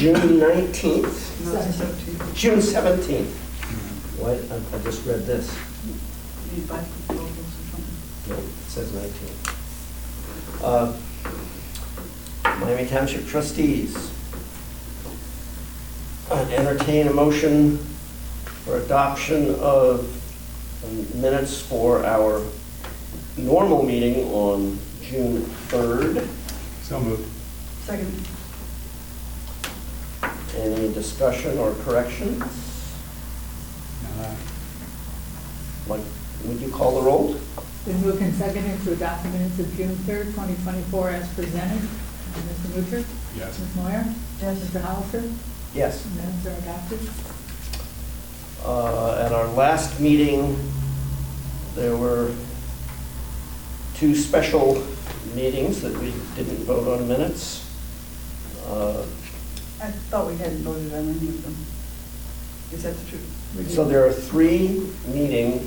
June 19th, No, it's 17th. June 17th. What? I just read this. Need five proposals or something. No, it says 19th. Miami Township Trustees. Entertain a motion for adoption of minutes for our normal meeting on June 3rd. So moved. Second. Any discussion or corrections? Like, would you call the roll? Been moved and seconded to adopt the minutes of June 3rd, 2024 as presented. Mr. Butcher? Yes. Ms. Moyer? Yes. Mr. Hollister? Yes. Minutes are adopted. At our last meeting, there were two special meetings that we didn't vote on minutes. I thought we hadn't voted on any of them. Is that the truth? So there are three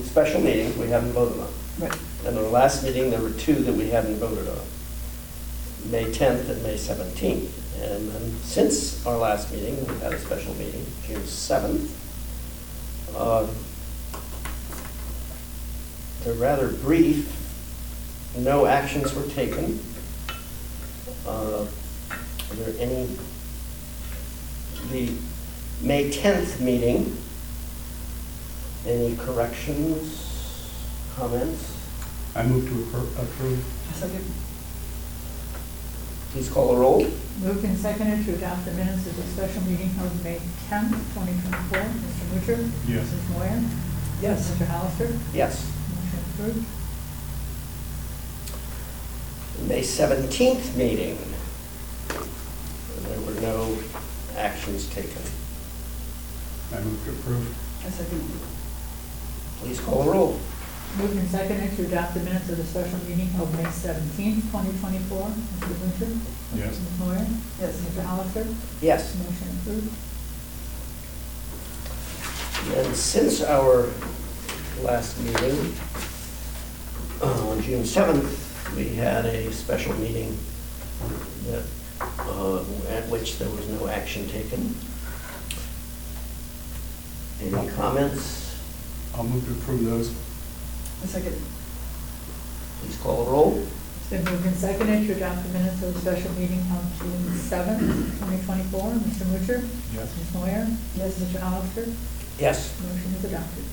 special meetings we haven't voted on. Right. And our last meeting, there were two that we hadn't voted on, May 10th and May 17th. And then since our last meeting, we've had a special meeting, June 7th. They're rather brief. No actions were taken. Are there any? The May 10th meeting, any corrections, comments? I move to approve. Second. Please call the roll. Moved and seconded to adopt the minutes of the special meeting held May 10th, 2024. Mr. Butcher? Yes. Ms. Moyer? Yes. Mr. Hollister? Yes. Motion approved. May 17th meeting. There were no actions taken. I move to approve. Second. Please call the roll. Moved and seconded to adopt the minutes of the special meeting held May 17th, 2024. Mr. Butcher? Yes. Ms. Moyer? Yes. Mr. Hollister? Yes. Motion approved. And since our last meeting, on June 7th, we had a special meeting that, at which there was no action taken. Any comments? I'll move to approve those. Second. Please call the roll. It's been moved and seconded to adopt the minutes of the special meeting held June 7th, 2024. Mr. Butcher? Yes. Ms. Moyer? Yes. Mr. Hollister? Yes. Motion is adopted.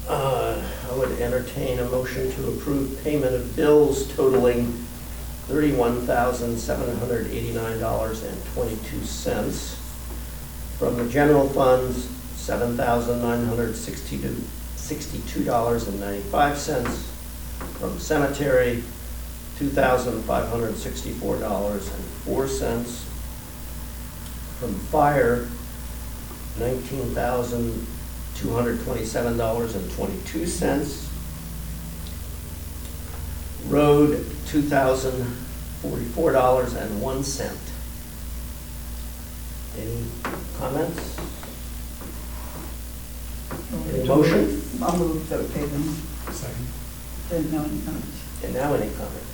I would entertain a motion to approve payment of bills totaling $31,789.22. From the general funds, $7,962.95. From cemetery, $2,564.04. From fire, $19,227.22. Road, $2,044.01. Any comments? Any motion? I'll move that we pay them. Second. Didn't know any comments. And now any comments?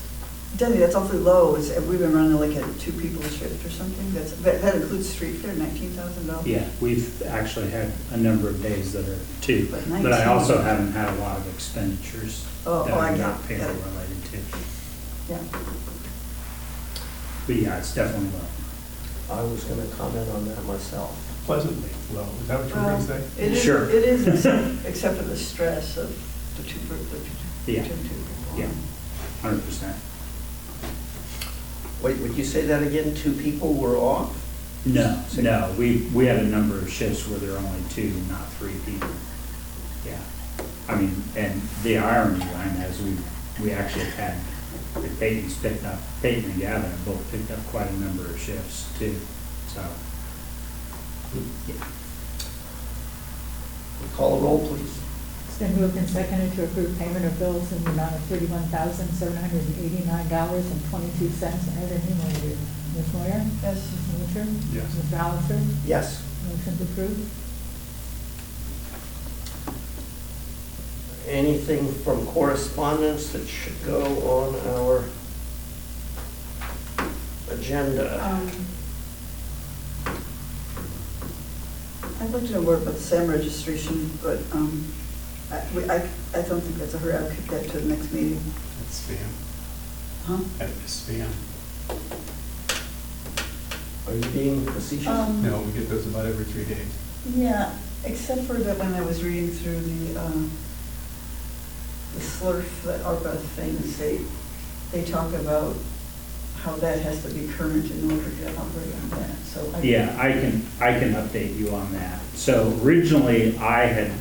Denny, that's awfully low. We've been running like a 2 people shift or something. That includes street fair, $19,000? Yeah, we've actually had a number of days that are two, But but I 19. also haven't had a lot of expenditures Oh, that I are got not it. payroll related to. Yeah. But yeah, it's definitely low. I was going to comment on that myself. Pleasantly low. Is that what you were going to say? It is, Sure. it is, except for the stress of the two people. Yeah. Yeah, 100%. Wait, would you say that again? 2 people were off? No, we had a number of shifts where there are only 2, not 3 people. Yeah, I mean, and the irony behind that is we actually had, Peyton and Gavin have both picked up quite a number of shifts too, so. Yeah. Call the roll, please. It's been moved and seconded to approve payment of bills in the amount of $31,789.22 as enumerated. Ms. Moyer? Yes. Ms. Butcher? Yes. Mr. Hollister? Yes. Motion's approved. Anything from correspondence that should go on our agenda. I'd like to know more about the SAM registration, but I don't think that's a hurry. I'll kick that to the next meeting. That's spam. Huh? That is spam. Are you being facetious? No, we get those about every 3 days. Yeah, except for that when I was reading through the slurf, the ARPA things, they talk about how that has to be current in order to operate on that, so. Yeah, I can update you on that. So originally, I had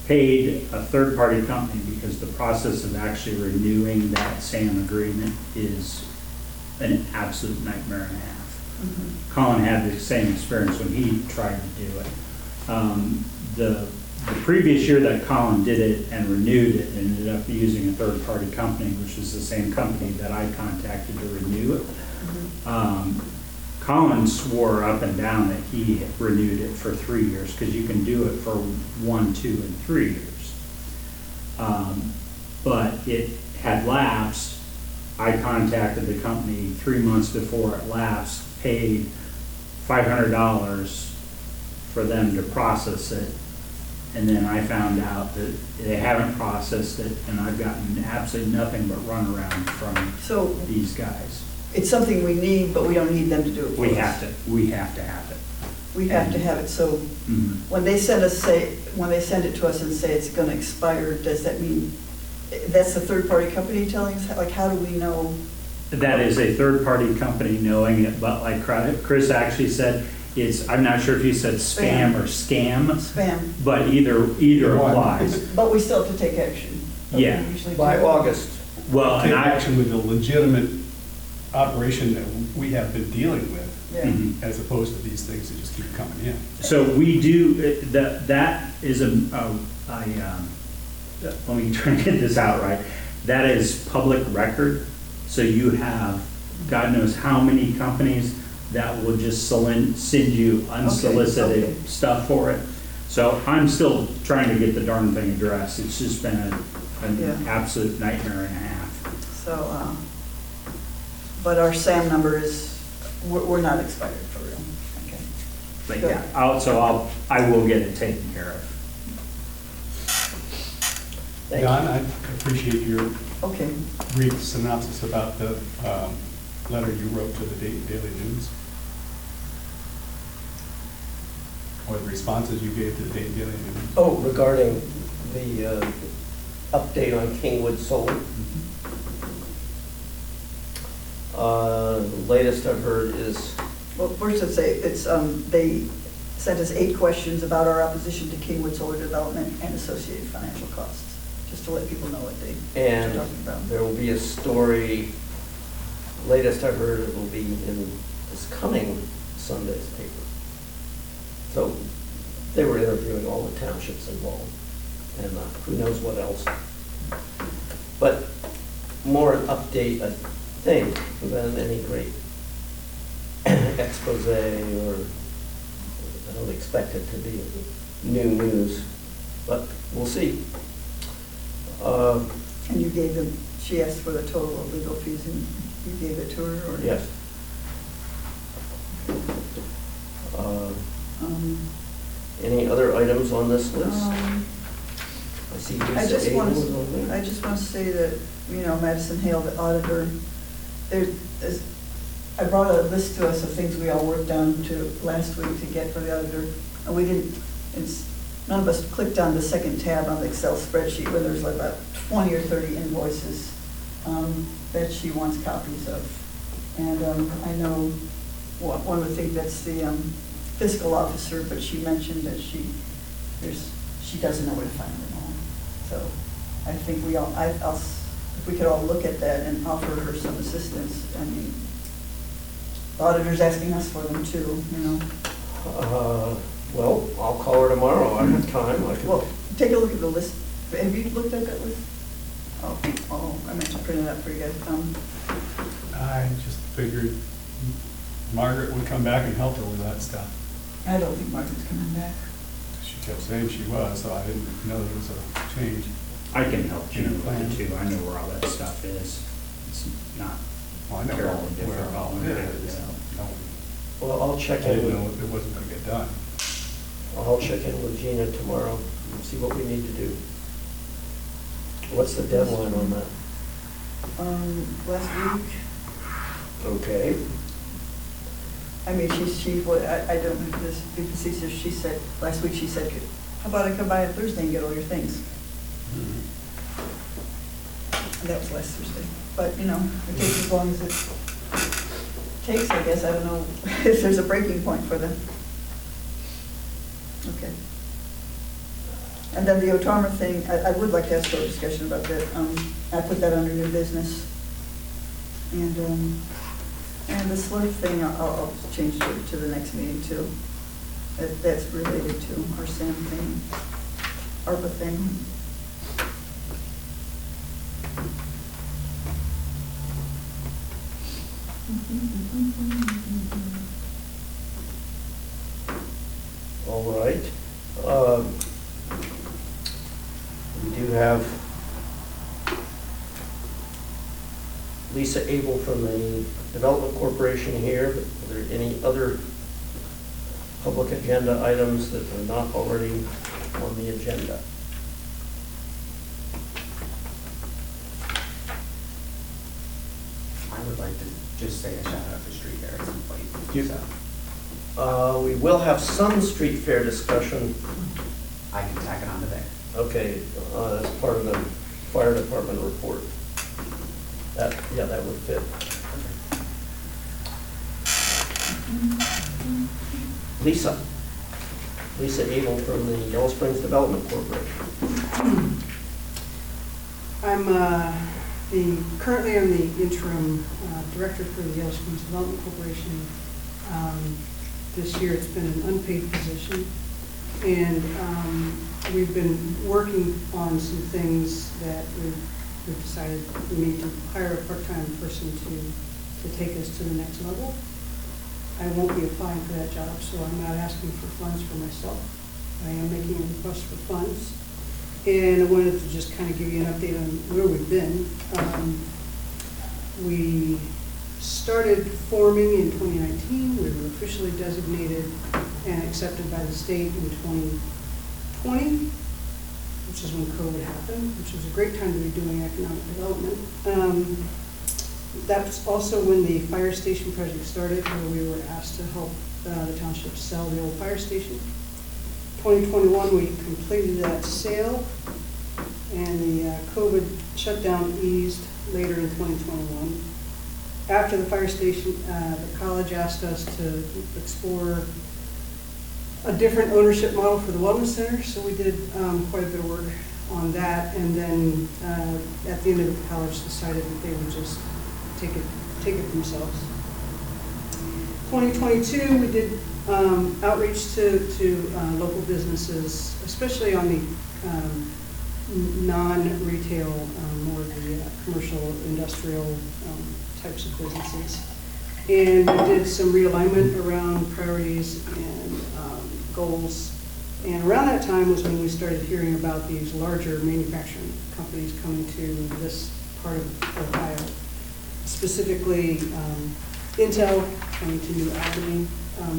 paid a third-party company because the process of actually renewing that SAM agreement is an absolute nightmare and a half. Mhm. Colin had the same experience when he tried to do it. The previous year that Colin did it and renewed it, ended up using a third-party company, which was the same company that I contacted to renew it. Colin swore up and down that he renewed it for 3 years, because you can do it for 1, 2, and 3 years. But it had lapsed. I contacted the company 3 months before it lapsed, paid $500 for them to process it. And then I found out that they haven't processed it, and I've gotten absolutely nothing but runaround from So these guys. it's something we need, but we don't need them to do it for us. We have to have it. We have to have it, so Mhm. when they send it to us and say it's gonna expire, does that mean, that's the third-party company telling us, like, how do we know? That is a third-party company knowing it, but like Chris actually said, I'm not sure if he said spam or scam, Spam, but either applies. but we still have to take action. But we Yeah. usually By do. August. Well, Take and I, action with the legitimate operation that we have been dealing with, Yeah. Mhm. as opposed to these things that just keep coming in. So we do, that is let me try and get this out right. That is public record. So you have, God knows how many companies that will just send you unsolicited okay. stuff for it. So I'm still trying to get the darn thing addressed. It's just been an Yeah. absolute nightmare and a half. So, but our SAM number is, we're not expired for real, okay. But Good. yeah, I will get it taken care of. Thank you. Don, I appreciate your Okay, brief synopsis about the letter you wrote to the Daily News, or the responses you gave to the Daily News. Oh, regarding the update on Kingwood Solar. The latest I've heard is, well, first I'd say, they sent us 8 questions about our opposition to Kingwood Solar Development and associated financial costs, just to let people know what they're and talking about. there will be a story, latest I've heard it will be in this coming Sunday's paper. So they were interviewing all the townships involved, and who knows what else. But more an update, I think, than any great expose, or I don't expect it to be new news, but we'll see. And you gave them, she asked for the total of legal fees, and you gave it to her, or? Yes. Any other items on this list? I see I Lisa just want Abel is on to, there. I just want to say that, you know, Madison Hale, the auditor, I brought a list to us of things we all worked on last week to get for the auditor, and we didn't, none of us clicked on the second tab on the Excel spreadsheet where there's like about 20 or 30 invoices that she wants copies of. And I know one would think that's the fiscal officer, but she mentioned that she doesn't know where to find them all. So I think if we could all look at that and offer her some assistance. I mean, the auditor's asking us for them too, you know. Well, I'll call her tomorrow. I have time. I can. Well, take a look at the list. Have you looked at that list? Oh, I meant to print it out for you guys. I just figured Margaret would come back and help her with that stuff. I don't think Margaret's coming back. She kept saying she was, so I didn't know there was a change. I can help you Yeah, with plan. it too. I know where all that stuff is. It's not Well, I know Carol where different all on it that, is. so. No, Well, I'll I check in didn't know with, it wasn't gonna get done. I'll check in with Gina tomorrow and see what we need to do. What's the deadline on that? Last week, Okay. I mean, I don't know if this, because she said, last week she said, how about I come by on Thursday and get all your things? And that was last Thursday. But, you know, it takes as long as it takes, I guess. I don't know if there's a breaking point for them. Okay. And then the Otarma thing, I would like to ask for a discussion about that. I put that under new business. And the slurp thing, I'll change it to the next meeting too. That's related to our SAM thing, ARPA thing. All right. We do have Lisa Abel from the Development Corporation here. But are there any other public agenda items that are not already on the agenda? I would like to just say a shout out to Street Fair at some point. You- So We will have some street fair discussion, I can tack it onto there. okay, as part of the fire department report. That would fit. Lisa Abel from the Yellow Springs Development Corporation. Currently I'm the interim director for the Yellow Springs Development Corporation. This year it's been an unpaid position, and we've been working on some things that we've decided we need to hire a part-time person to take us to the next level. I won't be applying for that job, so I'm not asking for funds for myself. I am making a request for funds. And I wanted to just kind of give you an update on where we've been. We started forming in 2019. We were officially designated and accepted by the state in 2020, which is when COVID happened, which was a great time to be doing economic development. That's also when the fire station project started, where we were asked to help the township sell the old fire station. 2021, we completed that sale, and the COVID shutdown eased later in 2021. After the fire station, the college asked us to explore a different ownership model for the wellness center, so we did quite a bit of work on that, and then at the end of the college decided that they would just take it themselves. 2022, we did outreach to local businesses, especially on the non-retail, more the commercial, industrial types of businesses. And we did some realignment around priorities and goals. And around that time was when we started hearing about these larger manufacturing companies coming to this part of Ohio. Specifically, Intel coming to New Albany,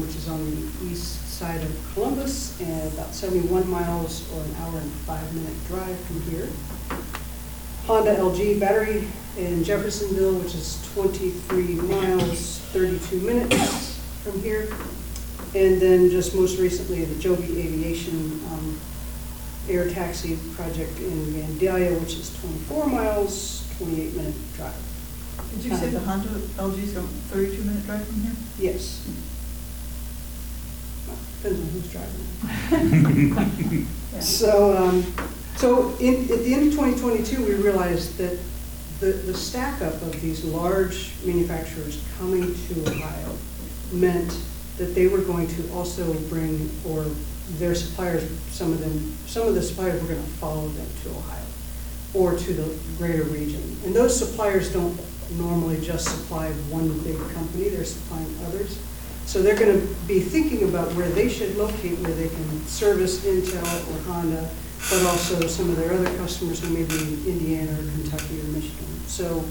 which is on the east side of Columbus, and about 71 miles or an hour and 5-minute drive from here. Honda LG battery in Jeffersonville, which is 23 miles, 32 minutes from here. And then just most recently, the Joby Aviation air taxi project in Vandalia, which is 24 miles, 28-minute drive. Did you say the Honda LG's a 32-minute drive from here? Yes. Well, depends on who's driving. Yeah. So at the end of 2022, we realized that the stack up of these large manufacturers coming to Ohio meant that they were going to also bring, or their suppliers, some of the suppliers were going to follow them to Ohio or to the greater region. And those suppliers don't normally just supply one big company, they're supplying others. So they're going to be thinking about where they should locate, where they can service Intel or Honda, but also some of their other customers who may be in Indiana or Kentucky or Michigan. So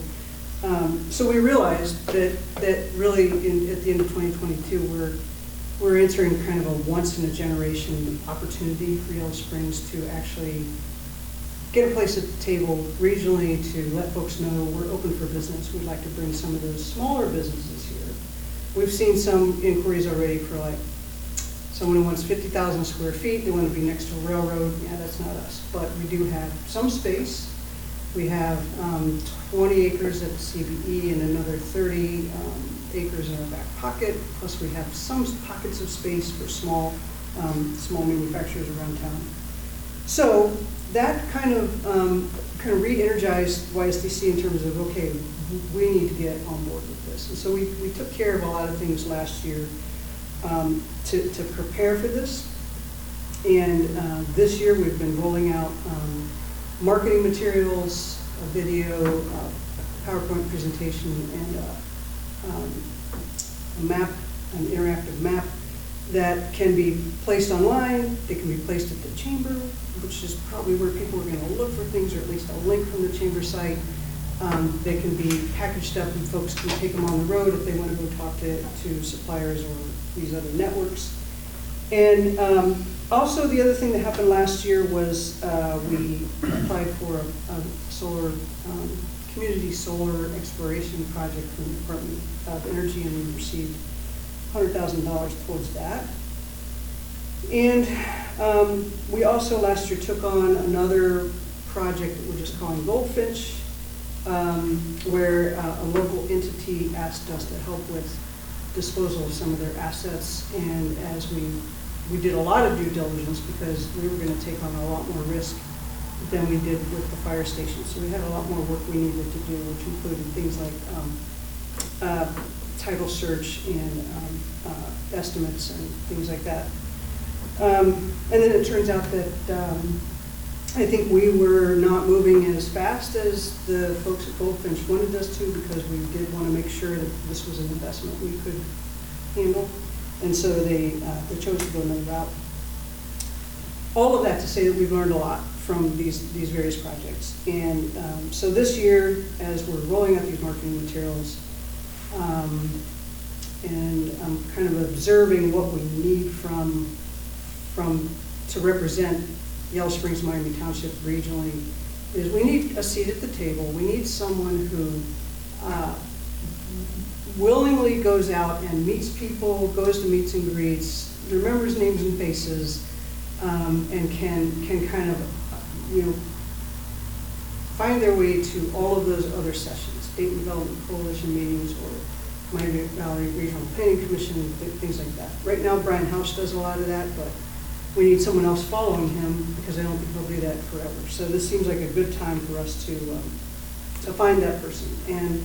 So we realized that really at the end of 2022, we're entering kind of a once-in-a-generation opportunity for Yellow Springs to actually get a place at the table regionally to let folks know we're open for business. We'd like to bring some of those smaller businesses here. We've seen some inquiries already for like someone who wants 50,000 square feet, they want to be next to a railroad. Yeah, that's not us. But we do have some space. We have 20 acres at the CBE and another 30 acres in our back pocket. Plus we have some pockets of space for small manufacturers around town. So that kind of re-energized YSDC in terms of, okay, we need to get on board with this. And so we took care of a lot of things last year to prepare for this. And this year we've been rolling out marketing materials, a video, a PowerPoint presentation, and a map, an interactive map that can be placed online. They can be placed at the chamber, which is probably where people are going to look for things, or at least a link from the chamber site. They can be packaged up and folks can take them on the road if they want to go talk to suppliers or these other networks. And also the other thing that happened last year was we applied for a solar, community solar exploration project from the Department of Energy, and we received $100,000 towards that. And we also last year took on another project that we're just calling Goldfinch, where a local entity asked us to help with disposal of some of their assets. And as we did a lot of due diligence because we were going to take on a lot more risk than we did with the fire station. So we had a lot more work we needed to do, which included things like title search and estimates and things like that. And then it turns out that I think we were not moving as fast as the folks at Goldfinch wanted us to, because we did want to make sure that this was an investment we could handle. And so they chose to go another route. All of that to say that we've learned a lot from these various projects. And so this year, as we're rolling out these marketing materials, and I'm kind of observing what we need to represent Yellow Springs, Miami Township regionally, is we need a seat at the table. We need someone who willingly goes out and meets people, goes to meets and greets, remembers names and faces, and can kind of, find their way to all of those other sessions, State Development Coalition meetings, or Miami Valley Regional Planning Commission, things like that. Right now, Brian House does a lot of that, but we need someone else following him, because I don't think he'll do that forever. So this seems like a good time for us to find that person. And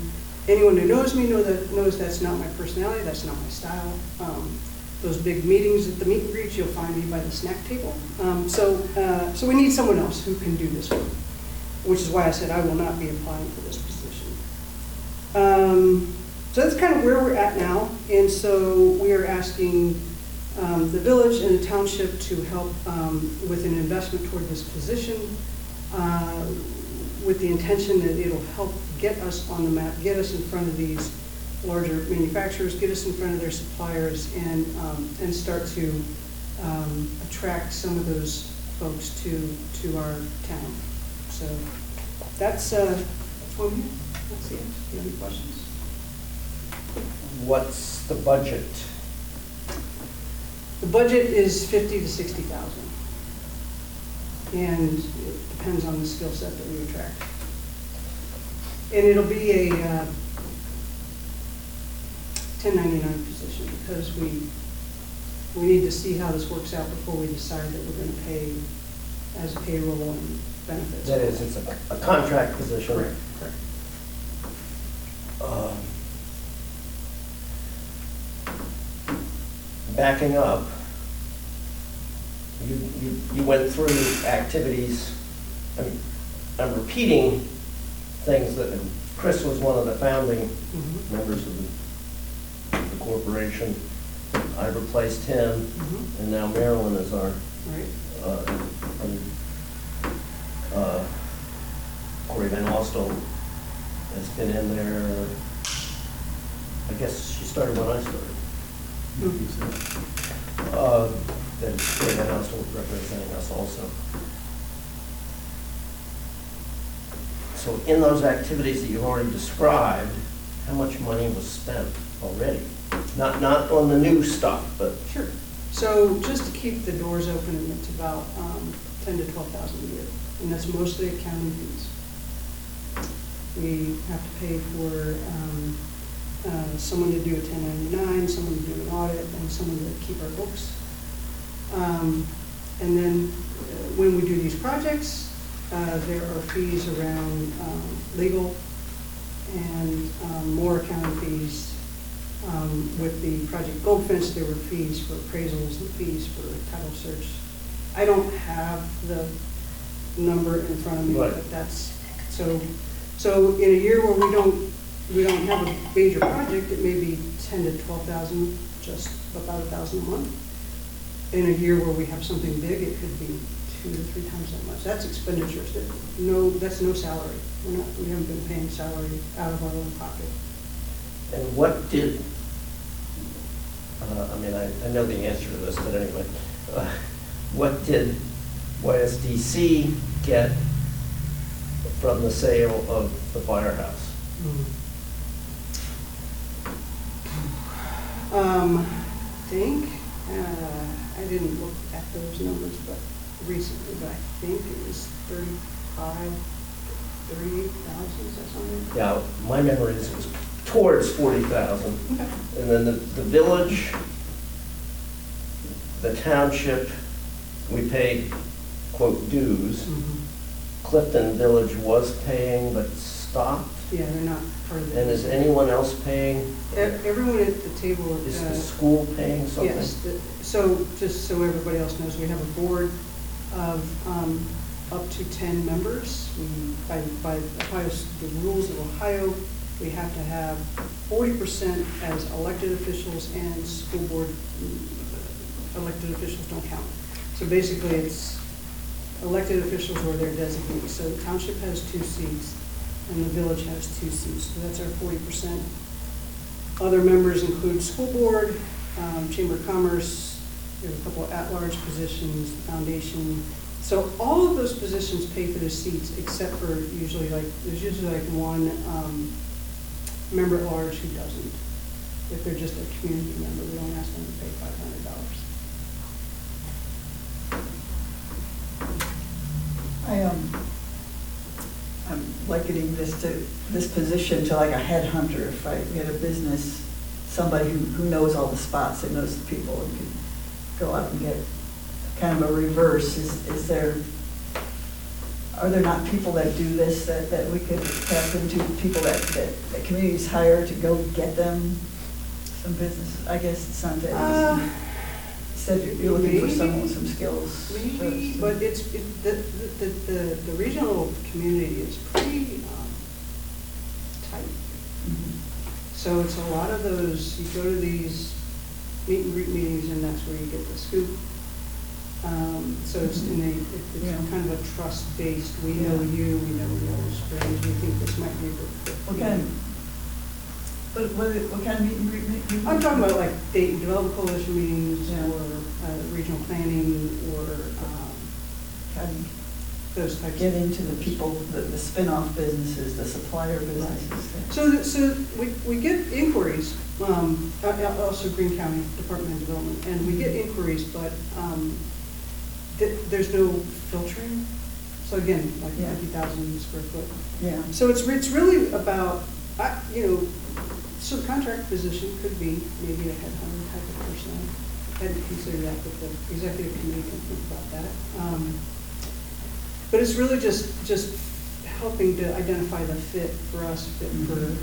anyone who knows me knows that's not my personality, that's not my style. Those big meetings at the meet and greets, you'll find me by the snack table. So we need someone else who can do this work, which is why I said I will not be applying for this position. So that's kind of where we're at now. And so we are asking the village and the township to help with an investment toward this position, with the intention that it'll help get us on the map, get us in front of these larger manufacturers, get us in front of their suppliers, and start to attract some of those folks to our town. So that's what we have. That's it. Do you have any questions? What's the budget? The budget is 50 to 60,000, and it depends on the skill set that we attract. And it'll be a 1099 position, because we need to see how this works out before we decide that we're going to pay as payroll and benefits. That is, it's a contract position. Correct. Backing up, you went through activities. I'm repeating things that Chris was one of the founding members of the corporation. I replaced him, and now Marilyn is our Corey Van Alstel has been in there, I guess she started when I started. That is State House representing us also. So in those activities that you've already described, how much money was spent already? Not on the new stuff, but Sure. So just to keep the doors open, it's about 10 to 12,000 a year, and that's mostly accounting fees. We have to pay for someone to do a 1099, someone to do an audit, and someone to keep our books. And then when we do these projects, there are fees around legal and more accounting fees. With the Project Goldfinch, there were fees for appraisals and fees for title search. I don't have the number in front of me, Right. but that's, so in a year where we don't have a major project, it may be 10 to 12,000, just about 1,000 a month. In a year where we have something big, it could be 2 to 3 times that much. That's expenditures. That's no salary. We haven't been paying salary out of our own pocket. and what did, I mean, I know the answer to this, but anyway, what did YSDC get from the sale of the firehouse? I didn't look at those numbers, but recently, but I think it was 38,000, is that something? Yeah, my memory is it was towards 40,000. Okay. And then the village, the township, we paid, quote, dues. Clifton Village was paying but stopped. Yeah, they're not part of the. And is anyone else paying? Everyone at the table. Is the school paying something? Yes, so just so everybody else knows, we have a board of up to 10 members. By the rules of Ohio, we have to have 40% as elected officials, and school board elected officials don't count. So basically, it's elected officials or their designees. So the township has 2 seats, and the village has 2 seats. So that's our 40%. Other members include school board, Chamber of Commerce, there's a couple of at-large positions, foundation. So all of those positions pay for the seats, except for there's usually like one member at large who doesn't. If they're just a community member, we don't ask them to pay $500. I'm likening this position to like a headhunter. If we had a business, somebody who knows all the spots and knows the people and can go out and get kind of a reverse. Are there not people that do this that we could tap into, people that communities hire to go get them some business? I guess it's not that easy. Said you're looking for someone with some skills. Maybe, but the regional community is pretty tight. So it's a lot of those, you go to these meet and greet meetings, and that's where you get the scoop. So it's kind of a trust-based, we know you, we know your friends, we think this might be a good fit. What kind of meet and greet meeting? I'm talking about like Dayton Development Coalition meetings, Yeah. or regional planning, or How do you those types get of. into the people, the spin-off businesses, the supplier businesses? So we get inquiries, also Greene County Department of Development, and we get inquiries, but there's no filtering. So again, like Yeah. 50,000 square foot. Yeah. So it's really about, so the contract position could be maybe a headhunter type of person. I hadn't considered that, but the executive committee can think about that. But it's really just helping to identify the fit for us, fit for the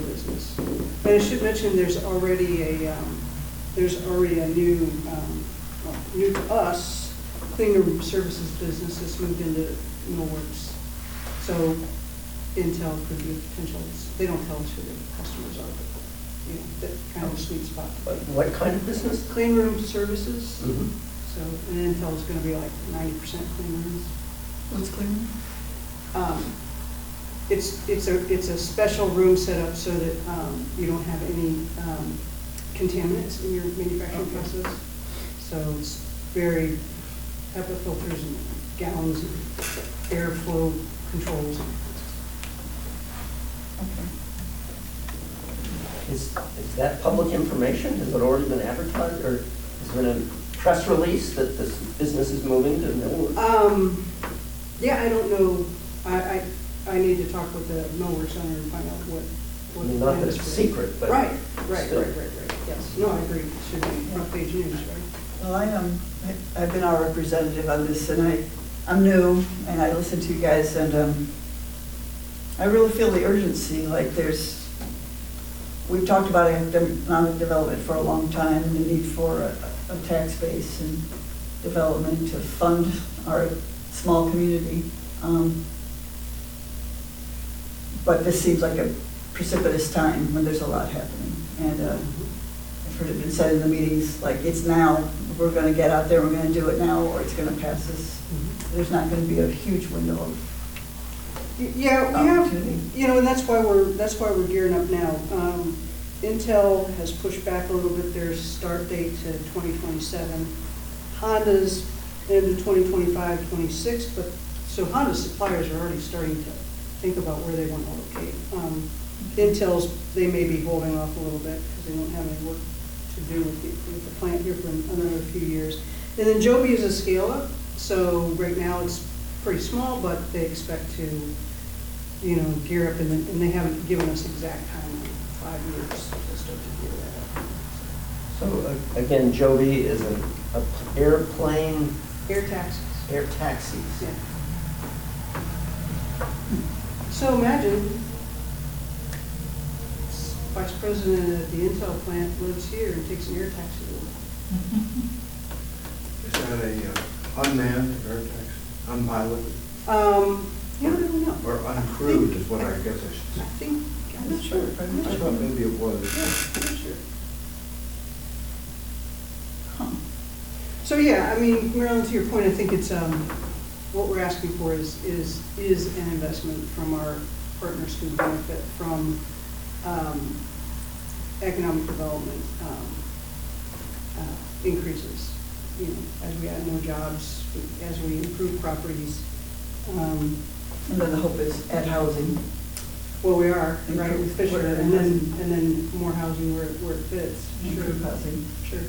business. And I should mention, there's already a new, new to us, clean room services business that's moved into Millworks. So Intel could be a potential, they don't tell us who their customers are, but that kind of a sweet spot. What kind of business? Clean room services. Mhm. So, and Intel is going to be like 90% clean rooms. What's clean? it's a special room set up so that you don't have any contaminants in your manufacturing process. So it's very HEPA filters and gallons and airflow controls. Okay. Is that public information? Has it already been advertised, or has there been a press release that this business is moving to Millwood? Yeah, I don't know. I need to talk with the millworks owner and find out what. I mean, not that it's secret, but. Right, still. yes. No, I agree. It should be front page news, right? Well, I've been our representative on this, and I'm new, and I listen to you guys, and I really feel the urgency, like we've talked about economic development for a long time, and the need for a tax base and development to fund our small community. But this seems like a precipitous time when there's a lot happening. And I've heard it been said in the meetings, like, it's now, we're gonna get out there, we're gonna do it now, or it's gonna pass us. There's not gonna be a huge window of Yeah, we have, opportunity. and that's why we're gearing up now. Intel has pushed back a little bit their start date to 2027. Honda's into 2025, 26, but, so Honda's suppliers are already starting to think about where they want to locate. Intel's, they may be holding off a little bit because they won't have any work to do with the plant here for another few years. And then Joby is a scale-up, so right now it's pretty small, but they expect to, gear up, and they haven't given us exact timeline, 5 years to start to gear that up. So again, Joby is an airplane, Air taxis. air taxis. Yeah. So imagine, vice president at the Intel plant lives here and takes an air taxi to work. Is that a unmanned air taxi, unpiloted, You don't really know. or uncrewed is what I guess I should I say? think, I'm not sure. I'm not I sure. thought maybe it was. Yeah, I'm not sure. Huh. So, yeah, I mean, Marilyn, to your point, I think it's, what we're asking for is an investment from our partners who benefit from economic development increases, as we add more jobs, as we improve properties. And then the hope is add housing. Well, we are, right, Improve with Fisher, where it and hasn't. then more housing where it fits. Improve Sure. housing. Sure.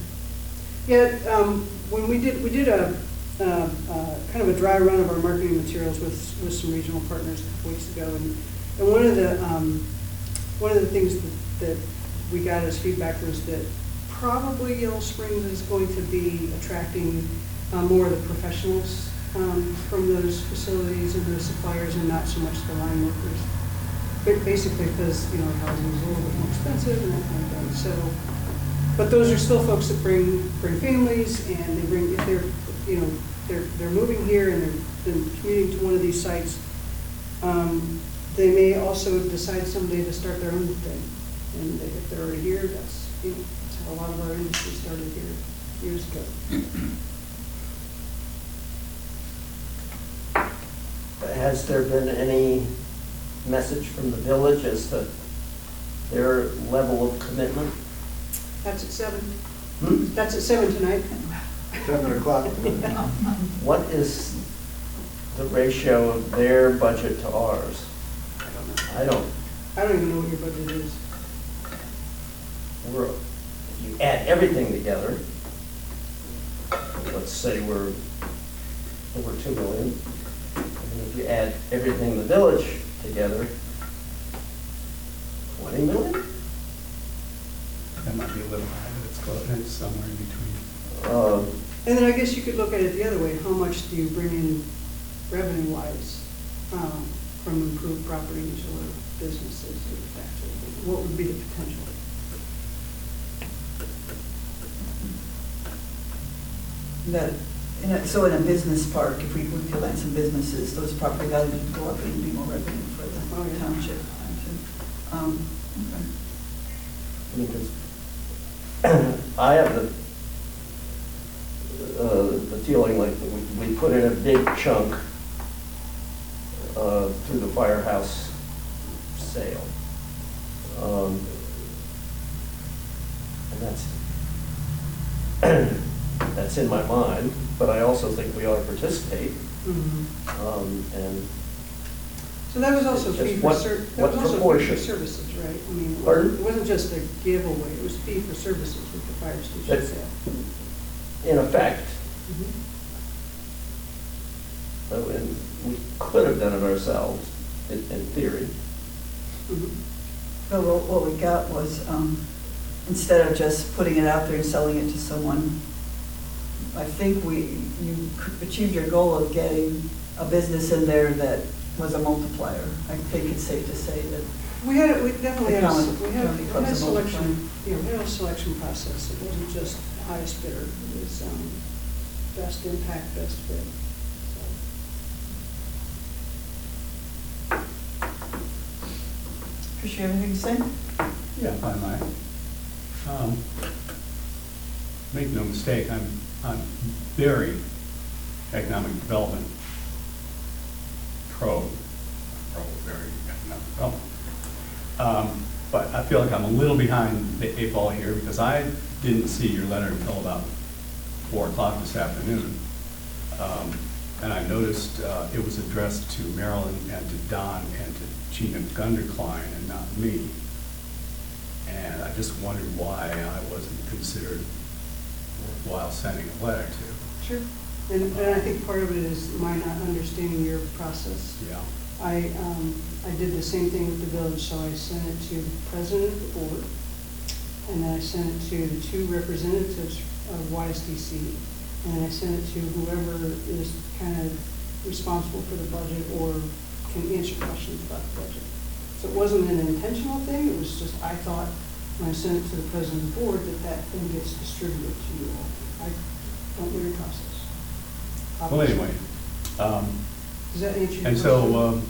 Yeah, when we did a kind of a dry run of our marketing materials with some regional partners a couple weeks ago, and one of the things that we got as feedback was that probably Yellow Springs is going to be attracting more of the professionals from those facilities and those suppliers, and not so much the line workers. But basically because housing is a little bit more expensive and that kind of thing. So, but those are still folks that bring families, and they bring, if they're moving here and they're commuting to one of these sites, they may also decide someday to start their own thing. And if they're already here, that's how a lot of our industry started here years ago. Has there been any message from the village as to their level of commitment? That's at 7. Hmm? That's at 7 tonight. 7 o'clock. What is the ratio of their budget to ours? I don't. I don't even know what your budget is. If you add everything together, let's say we're over 2 million. And if you add everything in the village together, 20 million? That might be a little high, but it's close, it's somewhere in between. And then I guess you could look at it the other way. How much do you bring in revenue-wise from improved properties or businesses or that sort of thing? What would be the potential? So in a business park, if we could land some businesses, those property values would go up and be more revenue for the township. Okay. Because I have the feeling like that we put in a big chunk through the firehouse sale. And that's in my mind, but I also think we ought to participate. And So that was also Just fee for what- that what was also fee proportion? for services, right? I mean, Pardon? it wasn't just a giveaway, it was fee for services with the fire station That's- sale. in effect, Mhm. and we could have done it ourselves, in theory. Mhm. But what we got was, instead of just putting it out there and selling it to someone, I think you achieved your goal of getting a business in there that was a multiplier. I think it's safe to say that. We definitely had, County- we had county a clubs are selection, multiplying. we had a selection process. It wasn't just highest bidder, it was best impact, best fit. Trish, you have anything to say? Yeah, if I might. Make no mistake, I'm very economic development very economic development. But I feel like I'm a little behind the eight ball here because I didn't see your letter until about 4 o'clock this afternoon. And I noticed it was addressed to Marilyn and to Don and to Gina Gunderkline and not me. And I just wondered why I wasn't considered worthwhile sending a letter to. Sure. And I think part of it is my not understanding your process. Yeah. I did the same thing with the village, so I sent it to the president of the board, and then I sent it to the 2 representatives of YSDC, and then I sent it to whoever is kind of responsible for the budget or can answer questions about the budget. So it wasn't an intentional thing, it was just, I thought, when I sent it to the president of the board, that thing gets distributed to you all. I don't know your process. Well, anyway. Does that answer your And question?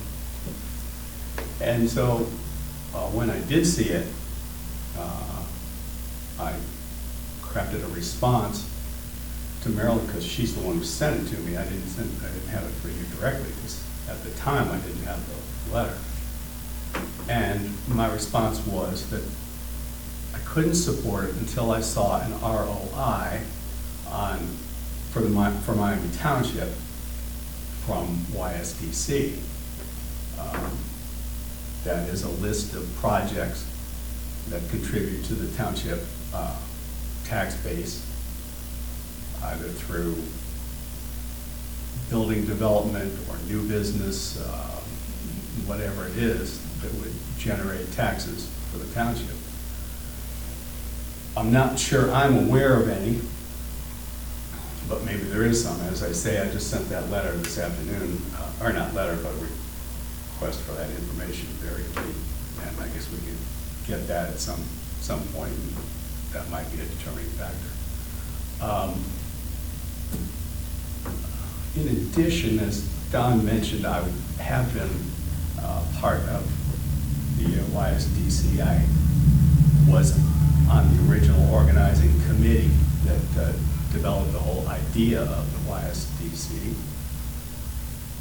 so, when I did see it, I crafted a response to Marilyn because she's the one who sent it to me. I didn't have it for you directly because at the time I didn't have the letter. And my response was that I couldn't support it until I saw an ROI for Miami Township from YSDC. That is a list of projects that contribute to the township tax base, either through building development or new business, whatever it is that would generate taxes for the township. I'm not sure I'm aware of any, but maybe there is some. As I say, I just sent that letter this afternoon, or not letter, but a request for that information very late. And I guess we could get that at some point, and that might be a determining factor. In addition, as Don mentioned, I have been part of the YSDC. I was on the original organizing committee that developed the whole idea of the YSDC.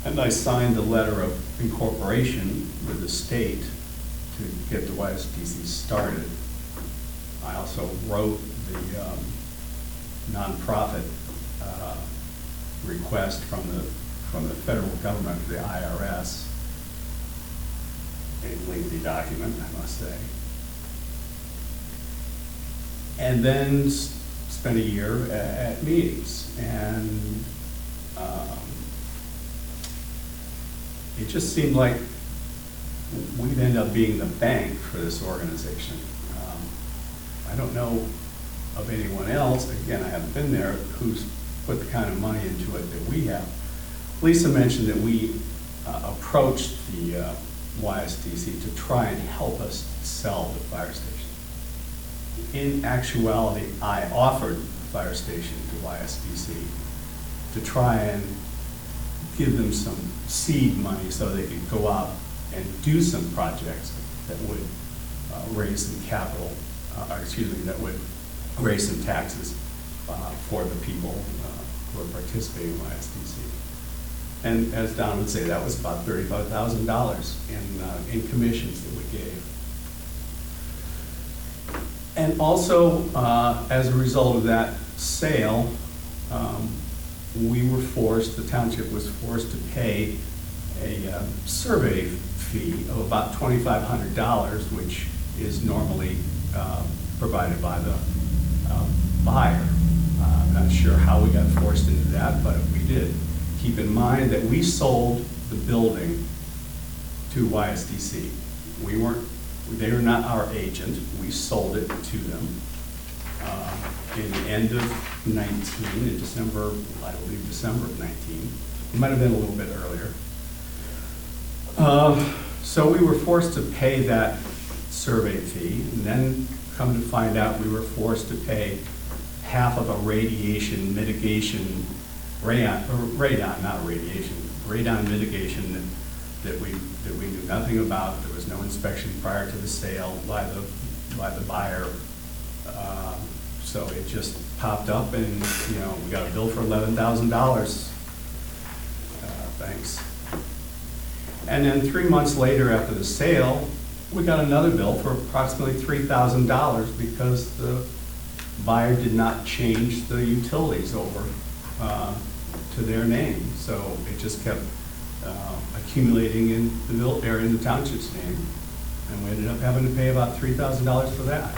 And I signed the letter of incorporation with the state to get the YSDC started. I also wrote the nonprofit request from the federal government, the IRS. A lengthy document, I must say. And then spent a year at meetings, and it just seemed like we'd end up being the bank for this organization. I don't know of anyone else, again, I haven't been there, who's put the kind of money into it that we have. Lisa mentioned that we approached the YSDC to try and help us sell the fire station. In actuality, I offered the fire station to YSDC to try and give them some seed money so they could go out and do some projects that would raise some capital, that would raise some taxes for the people who are participating in YSDC. And as Don would say, that was about $35,000 in commissions that we gave. And also, as a result of that sale, the township was forced to pay a survey fee of about $2,500, which is normally provided by the buyer. I'm not sure how we got forced into that, but we did. Keep in mind that we sold the building to YSDC. They were not our agent. We sold it to them in the end of 19, in December, I believe December of 19. It might have been a little bit earlier. So we were forced to pay that survey fee, and then come to find out we were forced to pay half of a radiation mitigation, radon mitigation that we knew nothing about. There was no inspection prior to the sale by the buyer. So it just popped up, and we got a bill for $11,000. Thanks. And then 3 months later, after the sale, we got another bill for approximately $3,000 because the buyer did not change the utilities over to their name. So it just kept accumulating in the township's name, and we ended up having to pay about $3,000 for that,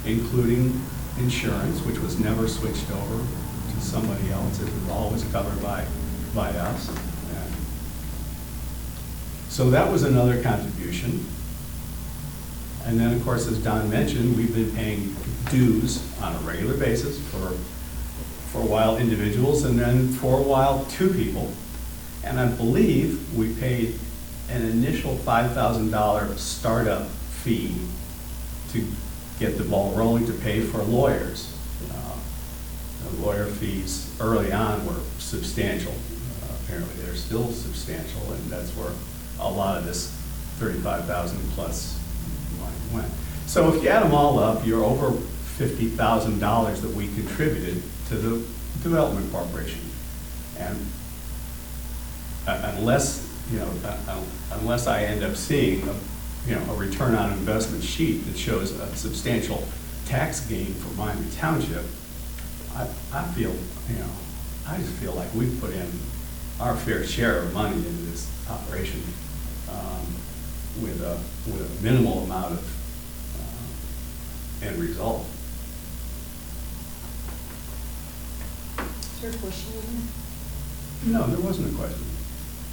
including insurance, which was never switched over to somebody else. It was always covered by us. And so that was another contribution. And then, of course, as Don mentioned, we've been paying dues on a regular basis for a while individuals, and then for a while 2 people. And I believe we paid an initial $5,000 startup fee to get the ball rolling, to pay for lawyers. The lawyer fees early on were substantial. Apparently they're still substantial, and that's where a lot of this $35,000 plus money went. So if you add them all up, you're over $50,000 that we contributed to the development corporation. And unless I end up seeing a return on investment sheet that shows a substantial tax gain for Miami Township, I just feel like we put in our fair share of money into this operation with a minimal amount of end result. Is there a question? No, there wasn't a question.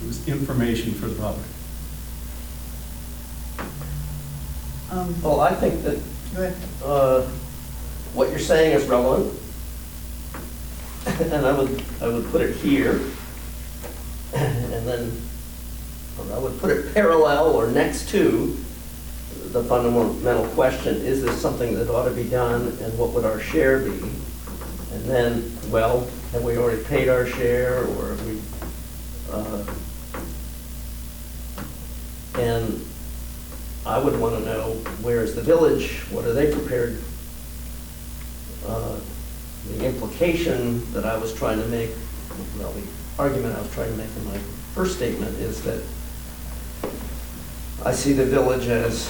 It was information for the public. Well, I think that Go ahead. what you're saying is relevant, and I would put it here, and then I would put it parallel or next to the fundamental question: is this something that ought to be done, and what would our share be? And then, well, have we already paid our share, or have we? And I would want to know, where is the village? What are they prepared? The implication that I was trying to make, well, the argument I was trying to make in my first statement is that I see the village as,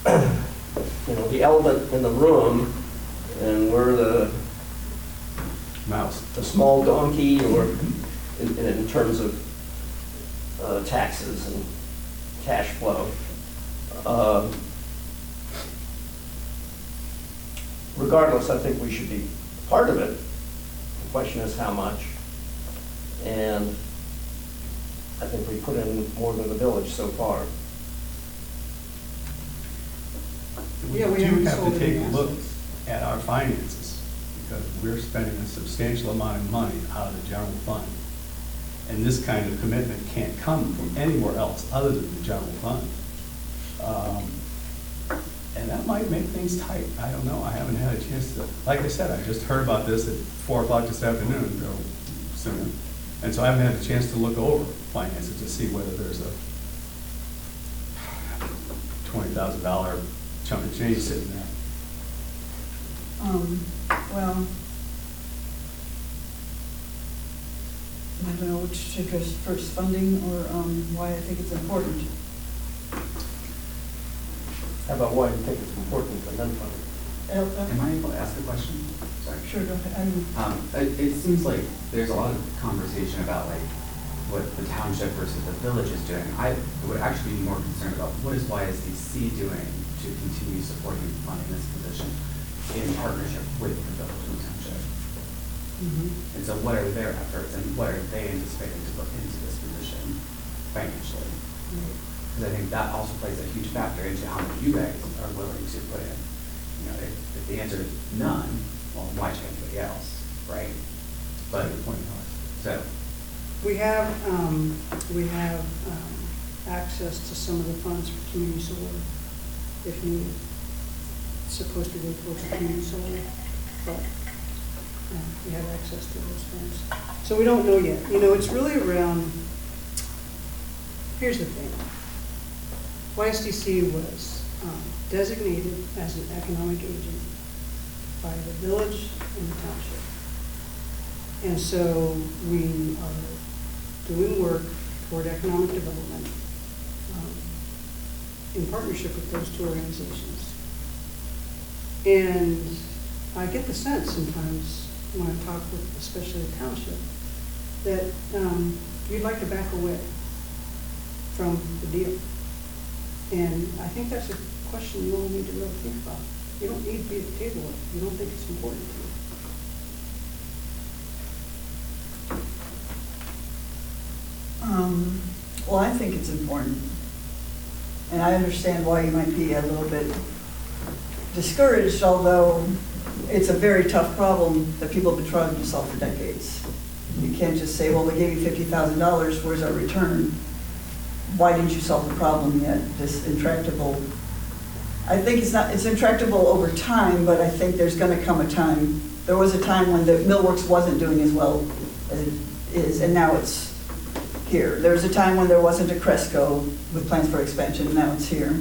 the elephant in the room, and we're the Mouse. the small donkey, or in terms of taxes and cash flow. Regardless, I think we should be part of it. The question is how much. And I think we put in more than the village so far. Yeah, we do haven't have sold to take any a look assets. at our finances, because we're spending a substantial amount of money out of the general fund. And this kind of commitment can't come from anywhere else other than the general fund. And that might make things tight. I don't know. I haven't had a chance to, like I said, I just heard about this at 4 o'clock this afternoon, or sooner. And so I haven't had a chance to look over finances to see whether there's a $20,000 chunk of change sitting there. Well, I don't know which to address first, funding or why I think it's important. How about why you think it's important and then funding? Am I able to ask a question? Sorry. Sure, go ahead. It seems like there's a lot of conversation about like what the township versus the village is doing. I would actually be more concerned about what is YSDC doing to continue supporting funding this position in partnership with the village and the township. Mhm. And so what are their efforts and what are they anticipating to put into this position financially? Because I think that also plays a huge factor into how much you guys are willing to put in. You know, if the answer is none, well, why should anybody else, right? But, so, We have access to some of the funds for community solar, if needed. It's supposed to go towards the community solar, but we have access to those funds. So we don't know yet. You know, it's really around, here's the thing. YSDC was designated as an economic agent by the village and the township. And so we are doing work toward economic development in partnership with those two organizations. And I get the sense sometimes when I talk with especially the township that you'd like to back away from the deal. And I think that's a question you all need to really think about. You don't need to be at the table if you don't think it's important to you. Well, I think it's important. And I understand why you might be a little bit discouraged, although it's a very tough problem that people have been trying to solve for decades. You can't just say, well, we gave you $50,000, where's our return? Why didn't you solve the problem yet? This intractable, I think it's intractable over time, but I think there's gonna come a time. There was a time when the millworks wasn't doing as well as it is, and now it's here. There was a time when there wasn't a Cresco with plans for expansion, and now it's here.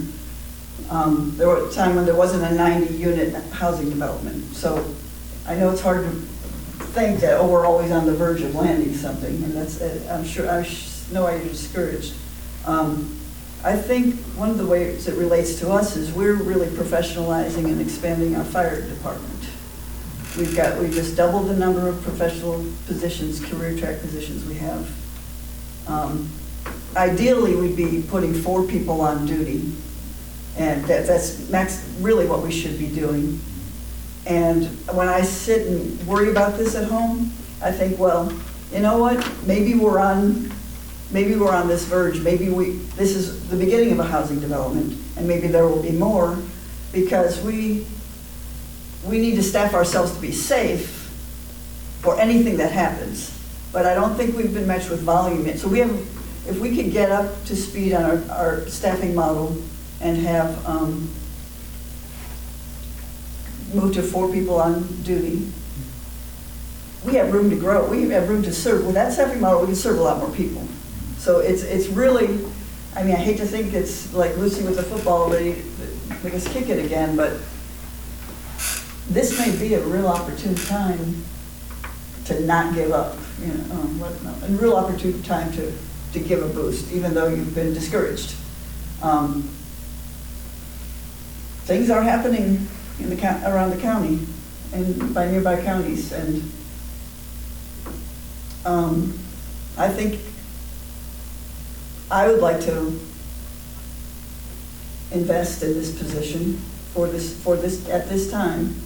There was a time when there wasn't a 90-unit housing development. So I know it's hard to think that, oh, we're always on the verge of landing something, and that's, I'm sure, I know you're discouraged. I think one of the ways it relates to us is we're really professionalizing and expanding our fire department. We just doubled the number of professional positions, career track positions we have. Ideally, we'd be putting 4 people on duty, and that's really what we should be doing. And when I sit and worry about this at home, I think, well, you know what? Maybe we're on this verge. Maybe this is the beginning of a housing development, and maybe there will be more, because we need to staff ourselves to be safe for anything that happens. But I don't think we've been matched with volume yet. So if we could get up to speed on our staffing model and have moved to 4 people on duty, we have room to grow. We have room to serve. With that staffing model, we can serve a lot more people. So it's really, I mean, I hate to think it's like Lucy with the football, ready to make us kick it again, but this may be a real opportune time to not give up, you know, a real opportune time to give a boost, even though you've been discouraged. Things are happening around the county and by nearby counties, and I think I would like to invest in this position at this time.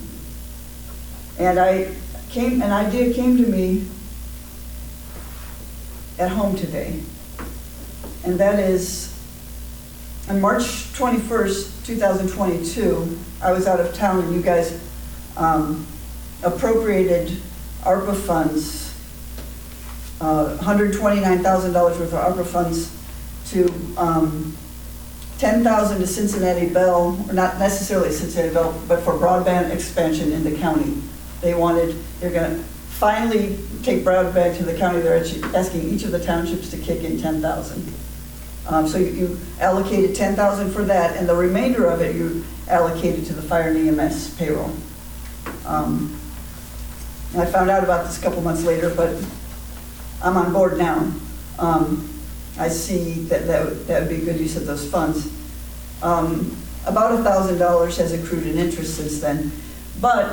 And an idea came to me at home today, and that is, on March 21st, 2022, I was out of town, and you guys appropriated ARPA funds, $129,000 worth of ARPA funds to $10,000 to Cincinnati Bell, or not necessarily Cincinnati Bell, but for broadband expansion in the county. They're gonna finally take broadband to the county. They're asking each of the townships to kick in $10,000. So you allocated $10,000 for that, and the remainder of it you allocated to the fire and EMS payroll. And I found out about this a couple months later, but I'm on board now. I see that would be a good use of those funds. About $1,000 has accrued in interest since then. But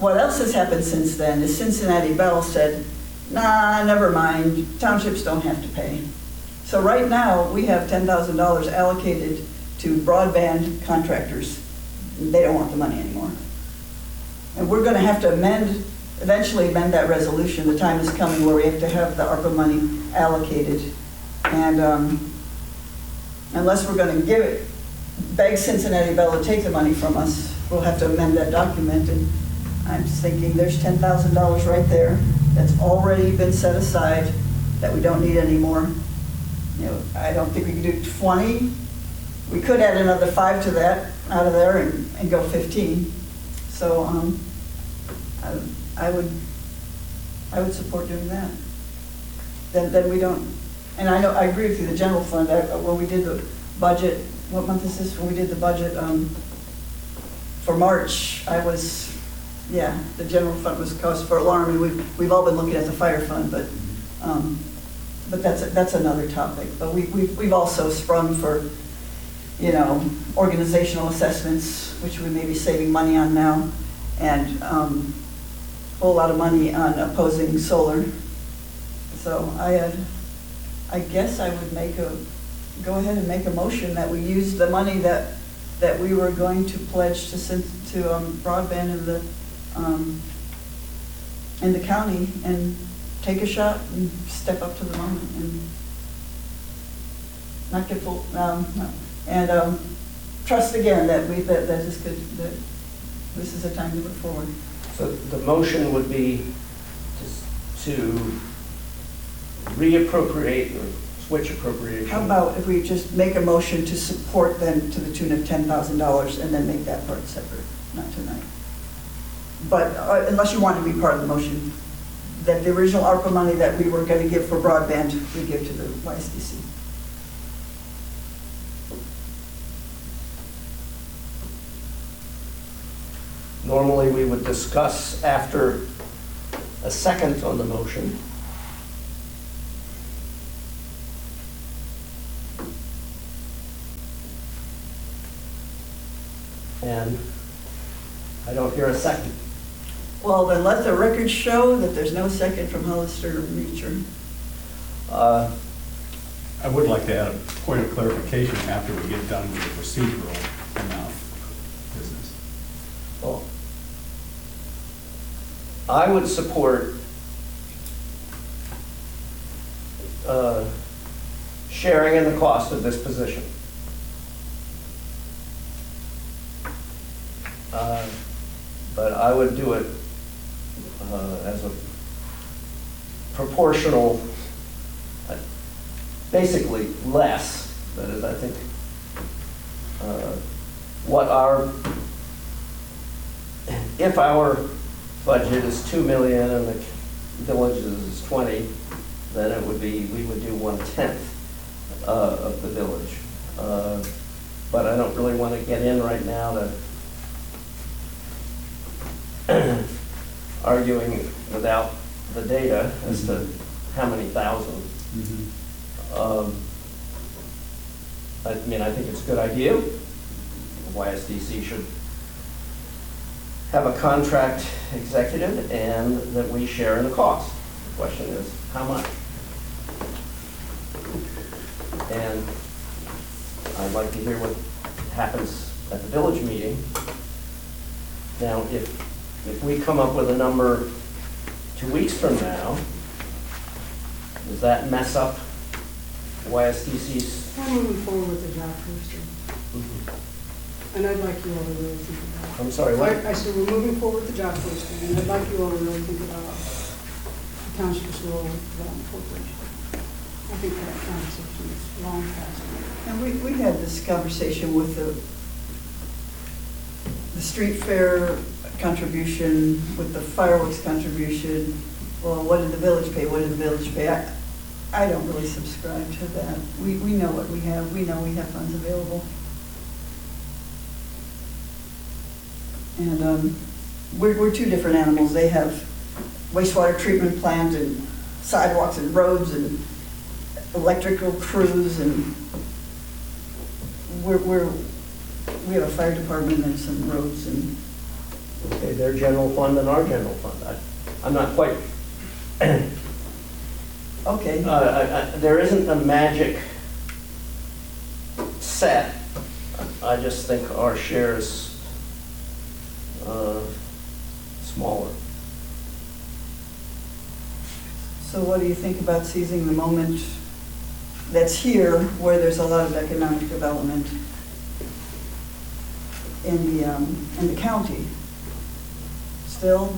what else has happened since then is Cincinnati Bell said, nah, never mind, townships don't have to pay. So right now, we have $10,000 allocated to broadband contractors. They don't want the money anymore. And we're gonna have to eventually amend that resolution. The time is coming where we have to have the ARPA money allocated. And unless we're gonna beg Cincinnati Bell to take the money from us, we'll have to amend that document. And I'm just thinking there's $10,000 right there that's already been set aside that we don't need anymore. You know, I don't think we can do 20. We could add another 5 to that out of there and go 15. So I would support doing that. Then we don't. And I agree with you. The general fund. When we did the budget, what month is this? When we did the budget for March, the general fund was cause for alarm, and we've all been looking at the fire fund, but that's another topic. But we've also sprung for, you know, organizational assessments, which we may be saving money on now, and a whole lot of money on opposing solar. So I guess I would go ahead and make a motion that we use the money that we were going to pledge to broadband in the county and take a shot and step up to the moment and not get full, and trust again that this is a time to move forward. So the motion would be to reappropriate or switch appropriation. How about if we just make a motion to support them to the tune of $10,000 and then make that part separate, not tonight. But unless you want to be part of the motion, that the original ARPA money that we were going to give for broadband, we give to the YSDC. Normally, we would discuss after a second on the motion. And I don't hear a second. Well, then let the record show that there's no second from Hollister or Reacher. I would like to add a point of clarification after we get done with the procedural business. Well, I would support sharing in the cost of this position. But I would do it as a proportional, basically less. That is, I think, if our budget is 2 million and the village's is 20, then it would be, we would do 1/10 of the village. But I don't really want to get in right now to arguing without the data as to how many thousand. I mean, I think it's a good idea. YSDC should have a contract executive and that we share in the cost. The question is, how much? And I'd like to hear what happens at the village meeting. Now, if we come up with a number 2 weeks from now, does that mess up YSDC's? We're moving forward with the job posting. And I'd like you all to really think about it. I'm sorry, what? I said we're moving forward with the job posting, and I'd like you all to really think about the township's role around the corporation. I think that conversation is long past. And we had this conversation with the street fair contribution, with the fireworks contribution. Well, what did the village pay? What did the village pay? I don't really subscribe to that. We know what we have. We know we have funds available. And we're two different animals. They have wastewater treatment plant and sidewalks and roads and electrical crews, and we have a fire department and some roads and, Okay, their general fund and our general fund. I'm not quite, okay. there isn't a magic set. I just think our share is smaller. So what do you think about seizing the moment that's here, where there's a lot of economic development in the county? Still,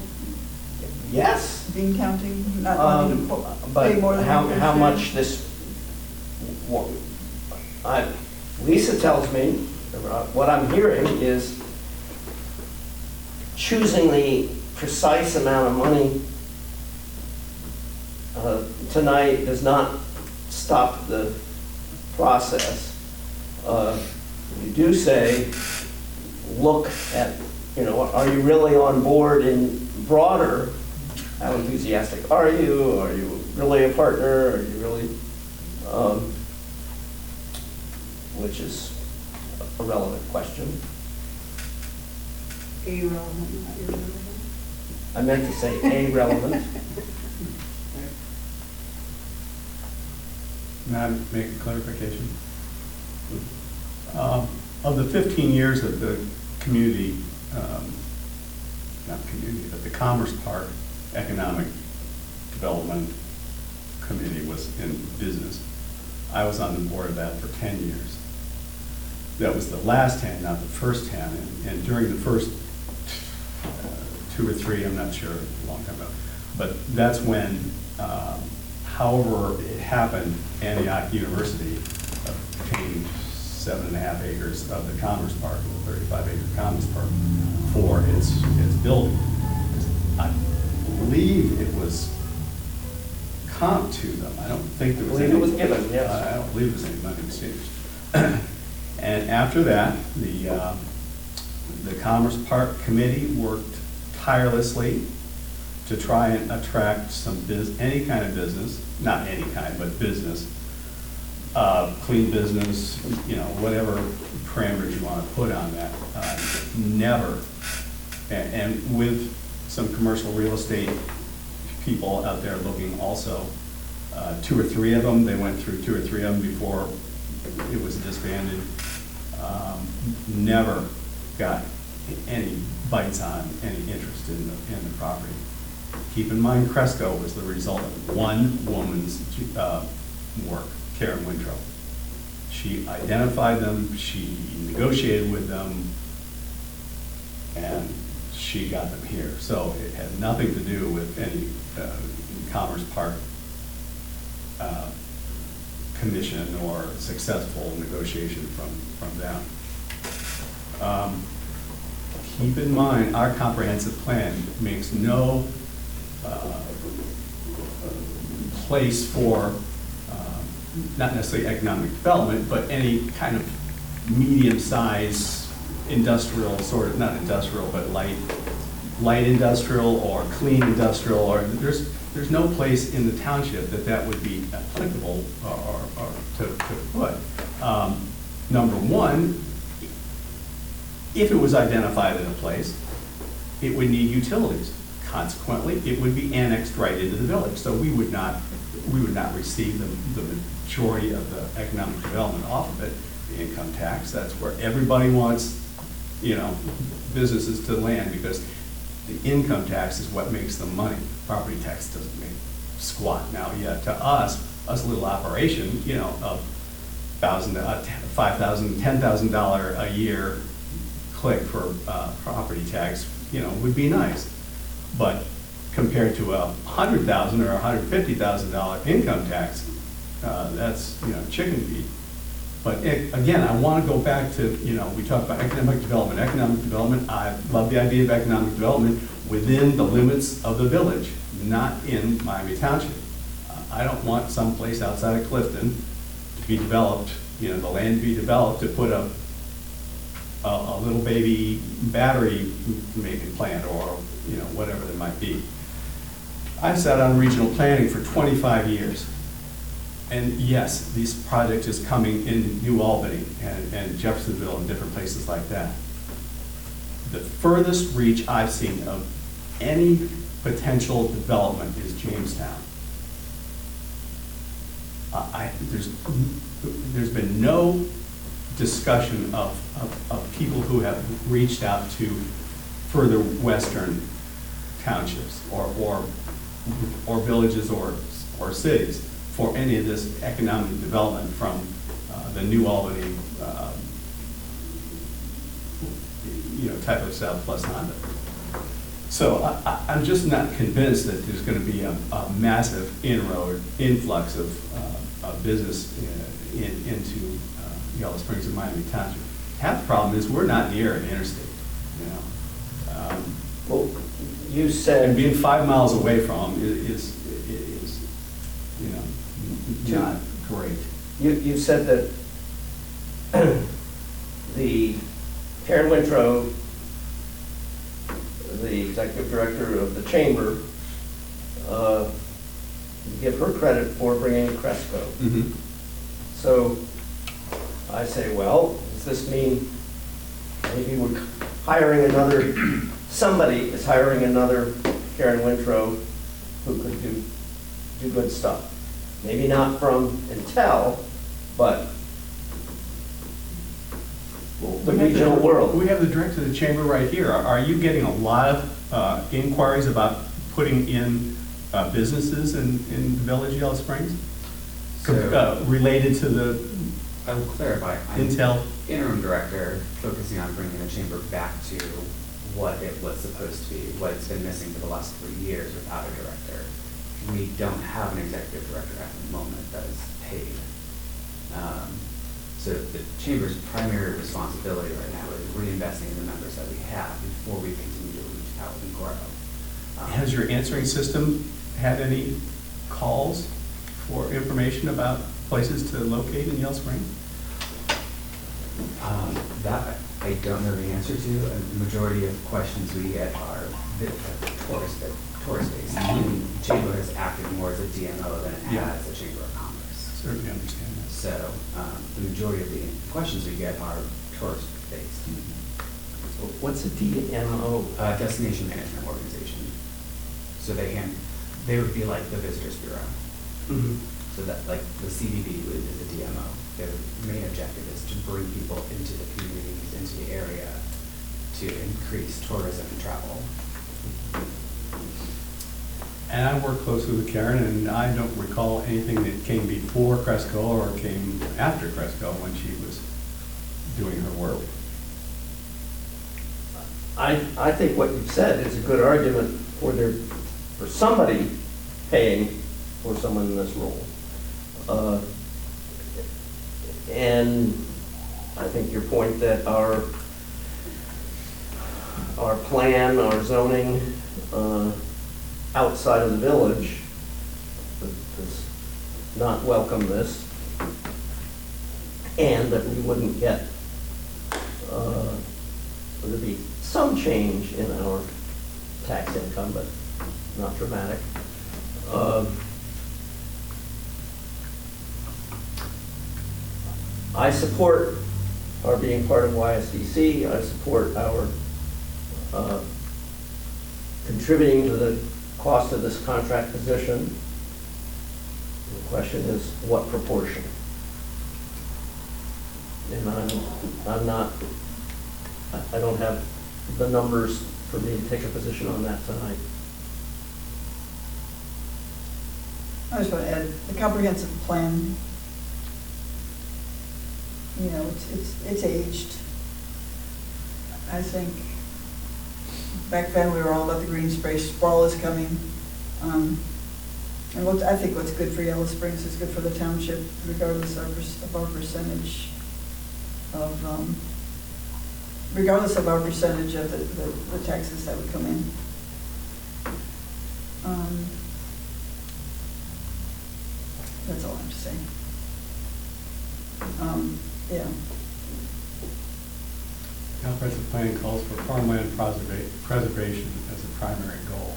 Yes, Bean County, not wanting to but pay more than how their share? much this, Lisa tells me, what I'm hearing is choosing the precise amount of money tonight does not stop the process. We do say, look at, are you really on board in broader? How enthusiastic are you? Are you really a partner? Are you really, which is a relevant question. Irrelevant, not irrelevant. I meant to say irrelevant. May I make a clarification? Of the 15 years that the community, not community, but the Commerce Park Economic Development Committee was in business, I was on the board of that for 10 years. That was the last 10, not the first 10. And during the first 2 or 3, I'm not sure, a long time ago, but that's when, however it happened, Antioch University obtained 7.5 acres of the Commerce Park, the 35-acre Commerce Park, for its building. I believe it was comped to them. I don't think there was any. I believe it was given, yes. I don't believe there was any money exchanged. And after that, the Commerce Park Committee worked tirelessly to try and attract any kind of business, not any kind, but business, clean business, whatever parameters you want to put on that. Never, and with some commercial real estate people out there looking also, 2 or 3 of them, they went through 2 or 3 of them before it was disbanded. Never got any bites on any interest in the property. Keep in mind, Cresco was the result of one woman's work, Karen Wintrow. She identified them, she negotiated with them, and she got them here. So it had nothing to do with any Commerce Park commission or successful negotiation from them. Keep in mind, our comprehensive plan makes no place for not necessarily economic development, but any kind of medium-sized industrial sort of, not industrial, but light industrial or clean industrial, or there's no place in the township that would be applicable or to put. Number one, if it was identified in a place, it would need utilities. Consequently, it would be annexed right into the village. So we would not receive the majority of the economic development off of it. The income tax, that's where everybody wants, businesses to land, because the income tax is what makes them money. Property tax doesn't make squat. Now, yeah, to us little operation, of $1,000, $5,000, $10,000 a year click for property tax, would be nice. But compared to a $100,000 or $150,000 income tax, that's, chicken feed. But again, I want to go back to, we talk about economic development. Economic development, I love the idea of economic development within the limits of the village, not in Miami Township. I don't want someplace outside of Clifton to be developed, the land to be developed to put a little baby battery making plant or, whatever there might be. I've sat on regional planning for 25 years. And yes, this project is coming in New Albany and Jeffersonville and different places like that. The furthest reach I've seen of any potential development is Jamestown. There's been no discussion of people who have reached out to further western townships or villages or cities for any of this economic development from the New Albany, type of South Plus Honda. So I'm just not convinced that there's going to be a massive influx of business into Yellow Springs and Miami Township. Half the problem is we're not near an interstate, Well, you And said, being 5 miles away from them is not great. you said that the Karen Winthrop, the executive director of the chamber, give her credit for bringing Cresco. Mhm. So I say, well, does this mean maybe we're hiring somebody is hiring another Karen Winthrop who could do good stuff? Maybe not from Intel, but the regional world. We have the director of the chamber right here. Are you getting a lot of inquiries about putting in businesses in Village Yellow Springs? Related to the I will clarify, I'm Intel? interim director, focusing on bringing the chamber back to what it was supposed to be, what it's been missing for the last 3 years without a director. We don't have an executive director at the moment that is paid. So the chamber's primary responsibility right now is reinvesting in the members that we have before we continue to reach out and grow. Has your answering system had any calls for information about places to locate in Yellow Springs? That I don't know the answer to. The majority of questions we get are tourist-based. The chamber has acted more as a DMO than it has a Chamber of Commerce. Certainly understand that. So the majority of the questions we get are tourist-based. What's a DMO? Destination management organization. So they would be like the Visitors Bureau. So that, like, the CBB is a DMO. Their main objective is to bring people into the communities, into the area, to increase tourism and travel. And I work closely with Karen, and I don't recall anything that came before Cresco or came after Cresco when she was doing her work. I think what you've said is a good argument for somebody paying for someone in this role. And I think your point that our plan, our zoning outside of the village does not welcome this, and that we wouldn't get, there'd be some change in our tax income, but not dramatic. I support our being part of YSDC. I support our contributing to the cost of this contract position. The question is, what proportion? And I don't have the numbers for me to take a position on that tonight. I just want to add, the comprehensive plan, it's aged. I think back then we were all about the green space, sprawl is coming. And I think what's good for Yellow Springs is good for the township, regardless of our percentage of, the taxes that would come in. That's all I have to say. Yeah. Comprehensive plan calls for farmland preservation as a primary goal.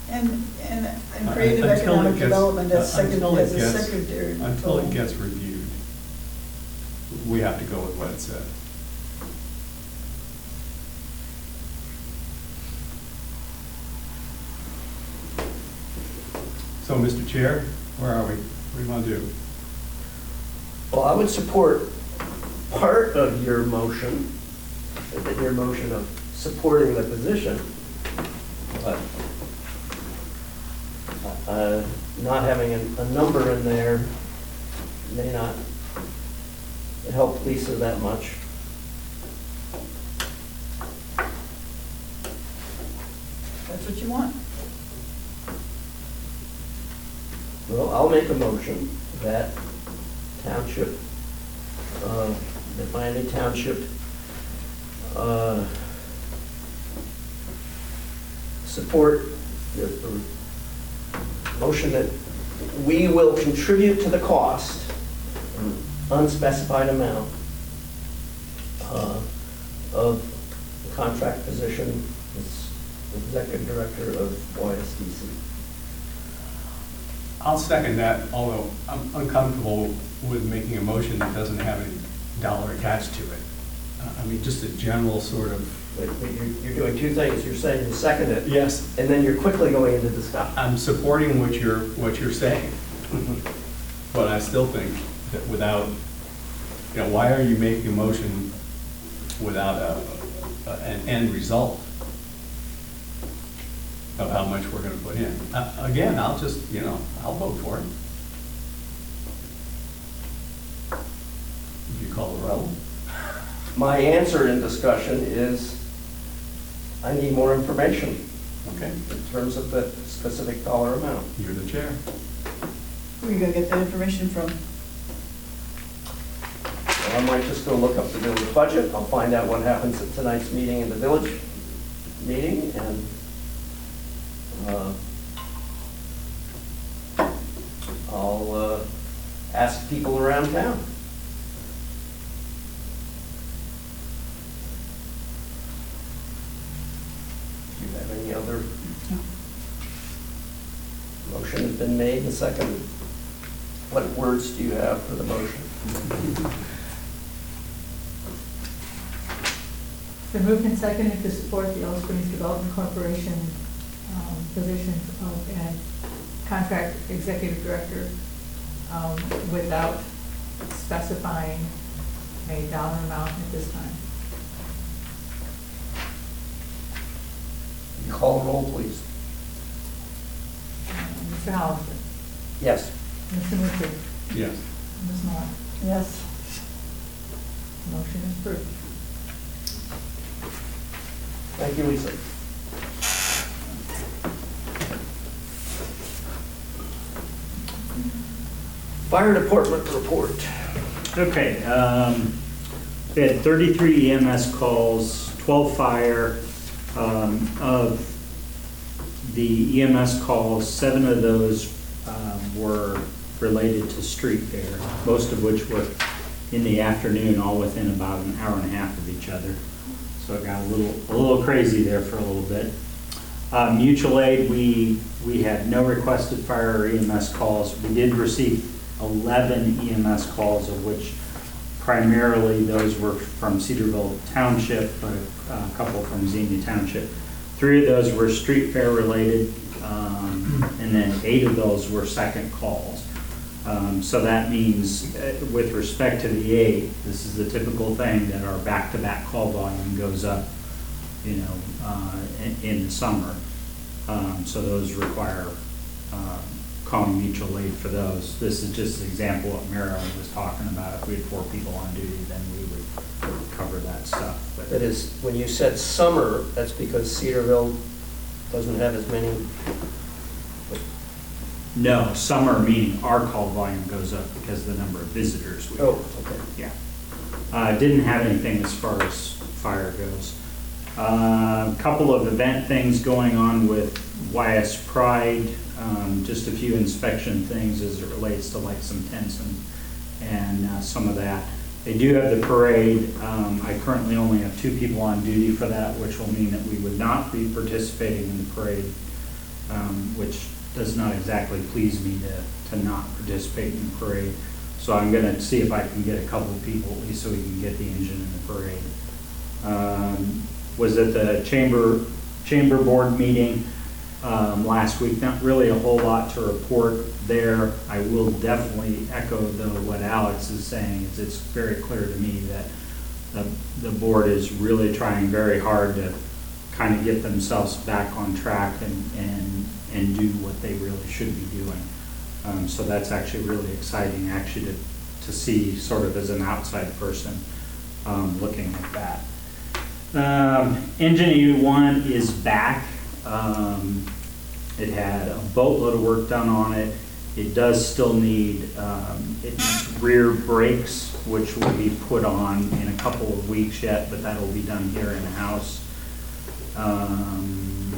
And creative Until it economic gets- development as until it as a gets- secondary. Until it goal. gets reviewed, we have to go with what it said. So, Mr. Chair, where are we? What do you want to do? Well, I would support part of your motion of supporting the position, but not having a number in there may not help Lisa that much. That's what you want. Well, I'll make a motion that township, that Miami Township support the motion that we will contribute to the cost, an unspecified amount, of the contract position as executive director of YSDC. I'll second that, although I'm uncomfortable with making a motion that doesn't have any dollar attached to it. I mean, just a general sort of. But you're doing two things. You're saying you second it. Yes. And then you're quickly going into discussion. I'm supporting what you're saying, but I still think that without, why are you making a motion without an end result of how much we're going to put in? Again, I'll just, I'll vote for it. If you call the roll. My answer in discussion is I need more information Okay, in terms of the specific dollar amount. you're the chair. Where are you gonna get that information from? I might just go look up the village budget. I'll find out what happens at tonight's meeting in the village meeting, and I'll ask people around town. Do you have any other? Motion has been made and seconded. What words do you have for the motion? It's been moved and seconded to support the Alice Springs Development Corporation position of a contract executive director without specifying a dollar amount at this time. You call the roll, please. Mr. Hollister, Yes. Mr. Mutcher, Yes. Ms. Moore, Yes. motion is approved. Thank you, Lisa. Fire department report. Okay, we had 33 EMS calls, 12 fire. Of the EMS calls, 7 of those were related to street fair, most of which were in the afternoon, all within about an hour and a half of each other. So it got a little crazy there for a little bit. Mutual aid, we had no requested fire or EMS calls. We did receive 11 EMS calls, of which primarily those were from Cedarville Township, but a couple from Xenia Township. 3 of those were street fair related, and then 8 of those were second calls. So that means, with respect to the 8, this is the typical thing that our back-to-back call volume goes up, in the summer. So those require calling mutual aid for those. This is just an example of what Marilyn was talking about. If we had 4 people on duty, then we would cover that stuff. But That is, when you said summer, that's because Cedarville doesn't have as many. no, summer meaning our call volume goes up because of the number of visitors we have. Oh, okay. Yeah. Didn't have anything as far as fire goes. Couple of event things going on with YS Pride, just a few inspection things as it relates to like some tents and some of that. They do have the parade. I currently only have 2 people on duty for that, which will mean that we would not be participating in the parade. which does not exactly please me to not participate in the parade. So I'm gonna see if I can get a couple of people at least so we can get the engine in the parade. Was at the chamber board meeting last week. Not really a whole lot to report there. I will definitely echo though what Alex is saying. It's very clear to me that the board is really trying very hard to kind of get themselves back on track and do what they really should be doing. So that's actually really exciting actually to see sort of as an outside person looking at that. Engine 81 is back. It had a boatload of work done on it. It does still need rear brakes, which will be put on in a couple of weeks yet, but that'll be done here in the house.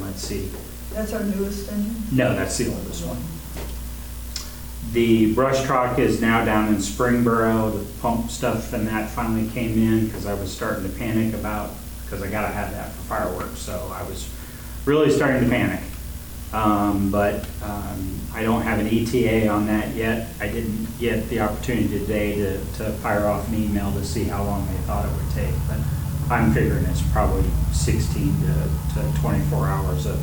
Let's see. That's our newest engine? No, that's the oldest one. The brush truck is now down in Springboro. The pump stuff and that finally came in because I was starting to panic because I gotta have that for fireworks. So I was really starting to panic. But I don't have an ETA on that yet. I didn't get the opportunity today to fire off an email to see how long they thought it would take. But I'm figuring it's probably 16 to 24 hours of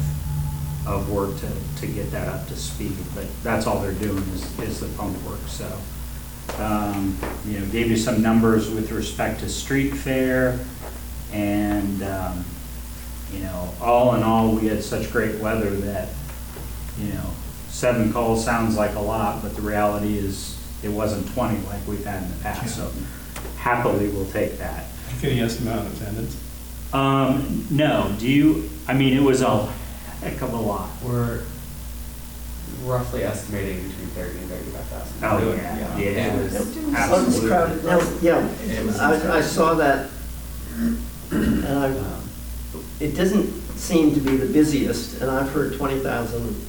work to get that up to speed. But that's all they're doing is the pump work. So, gave you some numbers with respect to street fare. And, all in all, we had such great weather that, 7 calls sounds like a lot, but the reality is it wasn't 20 like we've had in the past. So happily we'll take that. Did you get any estimate on attendance? No, it was a heck of a lot. We're roughly estimating between 30 and 35,000. Oh, yeah. It was It's crowded. Yeah, I saw that, and it doesn't seem to be the busiest, and I've heard 20,000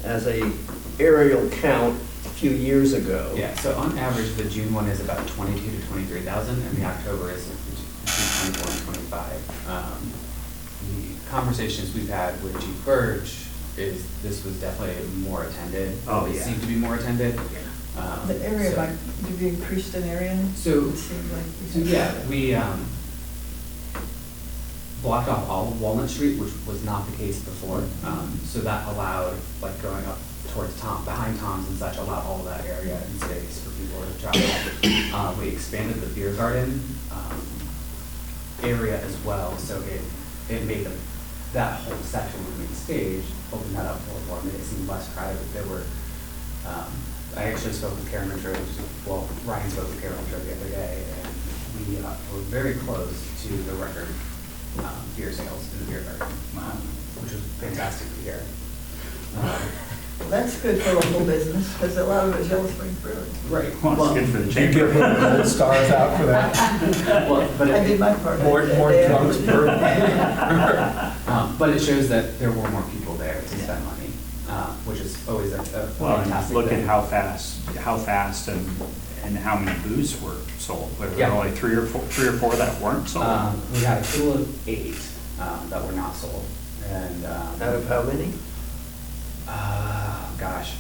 as a aerial count a few years ago. Yeah, so on average, the June one is about 22 to 23,000, and the October is between 24 and 25. The conversations we've had with Chief Burge is this was definitely more attended. Oh, It yeah. seemed to be more attended. The area, did we increase in area? So- It seemed like So yeah, we blocked off all of Walnut Street, which was not the case before. So that allowed, like going up towards behind Tom's and such, allowed all of that area and space for people to travel. We expanded the beer garden area as well, so it made that whole section of the stage, opened that up a little more, made it seem less crowded. There were, I actually spoke with Karen Rinter, Ryan spoke with Karen Rinter the other day, and we were very close to the record beer sales in the beer garden, which was fantastic to hear. Well, that's good for local business, because a lot of it is Yellow Spring Brewing. Right. Well, it's good for the Did you chamber. give her gold stars out for that? Well, but I did my part. More That drunks day. per. but it shows that there were more people there to spend money, which is always a Well, fantastic and look thing. at how fast and how many booths were sold. Were there Yeah. only three or four that weren't sold? We had a total of 8 that were not sold, and Out of how many? gosh,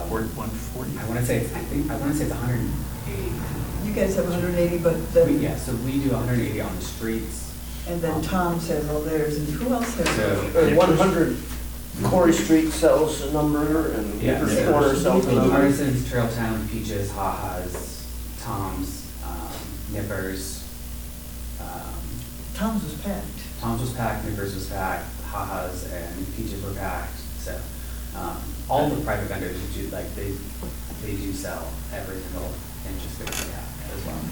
140. I want to say it's 180. You guys have 180, but Yeah, so we do 180 on the streets. and then Tom says all theirs, and who else has So- theirs? 100 Corey Street sells a number, and Yeah. Nippers Corner sells a number. Artisans, Trailtown, Peaches, Ha-Ha's, Tom's, Nippers. Tom's was packed. Tom's was packed, Nippers was packed, Ha-Ha's and Peaches were packed. So all the private vendors do, like, they do sell every single inch of space they have as well.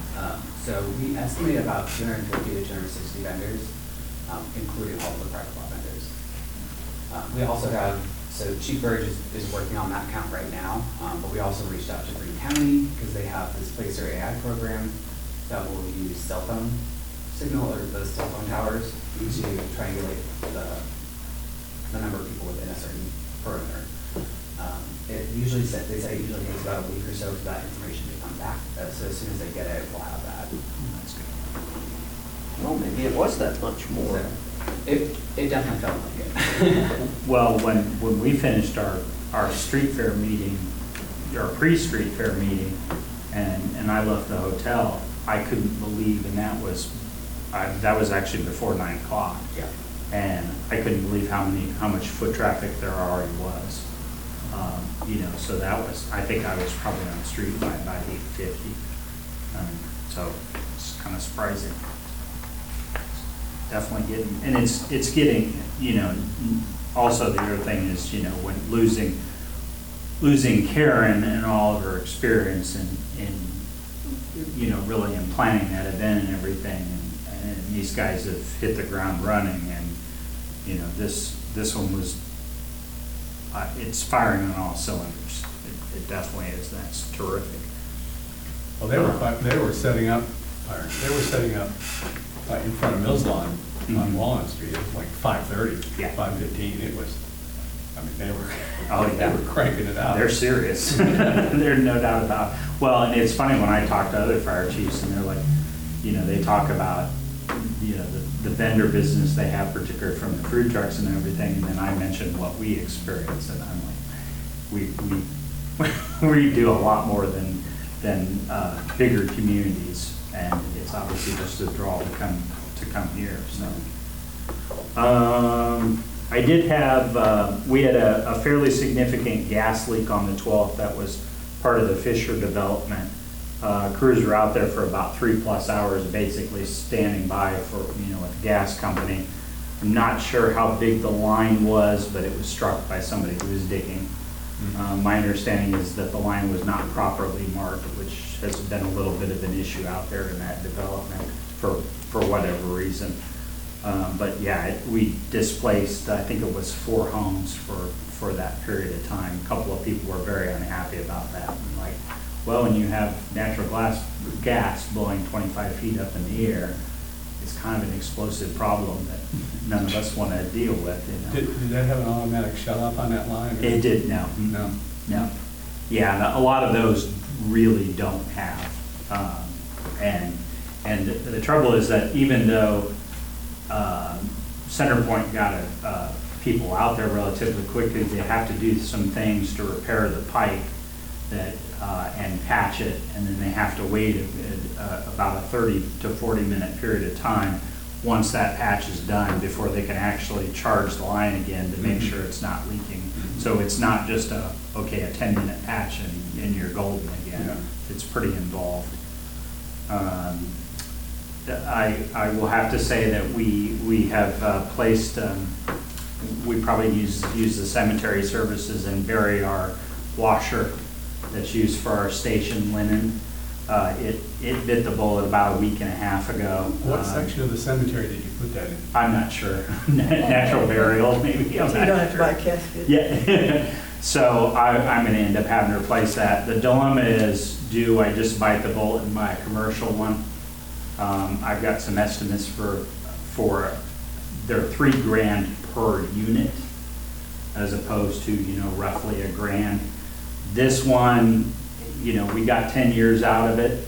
So we estimate about 250 to 260 vendors, including all the private lot vendors. We also have, so Chief Burge is working on that count right now, but we also reached out to Greene County because they have this Placer AI program that will use cell phone signal or the cell phone towers to triangulate the number of people within a certain perimeter. It usually they say it usually takes about a week or so for that information to come back. So as soon as they get it, we'll have that. Well, maybe it was that much more. So it definitely felt like it. Well, when we finished our street fair meeting, our pre-street fair meeting, and I left the hotel, I couldn't believe, and that was actually before 9 o'clock. Yeah. And I couldn't believe how much foot traffic there already was. So that was, I think I was probably on the street by about 8:50. So it's kind of surprising. Definitely getting, and it's getting, also the other thing is, when losing Karen and all of her experience in really in planning that event and everything, and these guys have hit the ground running, and, this one was, it's firing on all cylinders. It definitely is. That's terrific. Well, they were setting up in front of Mills Lawn on Walnut Street. It was like 5:30, Yeah. 5:15. It was, they were, Oh, yeah. they were cranking it out. They're serious. There's no doubt about it. Well, and it's funny when I talk to other fire chiefs, and they're like, they talk about, the vendor business they have, particularly from the food trucks and everything, and then I mentioned what we experience, and I'm like, we do a lot more than bigger communities, and it's obviously just a draw to come here, so. I did have, we had a fairly significant gas leak on the 12th that was part of the Fisher development. Crews were out there for about 3+ hours, basically standing by with the gas company. I'm not sure how big the line was, but it was struck by somebody who was digging. My understanding is that the line was not properly marked, which has been a little bit of an issue out there in that development for whatever reason. But yeah, we displaced, I think it was 4 homes for that period of time. A couple of people were very unhappy about that. And like, well, when you have natural gas blowing 25 feet up in the air, it's kind of an explosive problem that none of us want to deal with. Did that have an automatic shut-off on that line? Or? It did, no. No. Yeah, a lot of those really don't have. And the trouble is that even though Centerpoint got people out there relatively quickly, they have to do some things to repair the pipe and patch it, and then they have to wait about a 30 to 40 minute period of time once that patch is done before they can actually charge the line again to make sure it's not leaking. So it's not just a 10-minute patch and you're golden again. Yeah. It's pretty involved. I will have to say that we have placed, we probably use the cemetery services and bury our washer that's used for our station linen. It bit the bullet about a week and a half ago. What section of the cemetery did you put that in? I'm not sure. Natural burial, maybe. So you don't have to buy a casket? Yeah. So I'm going to end up having to replace that. The dilemma is, do I just bite the bullet and buy a commercial one? I've got some estimates for they're $3,000 per unit, as opposed to roughly $1,000. This one, we got 10 years out of it,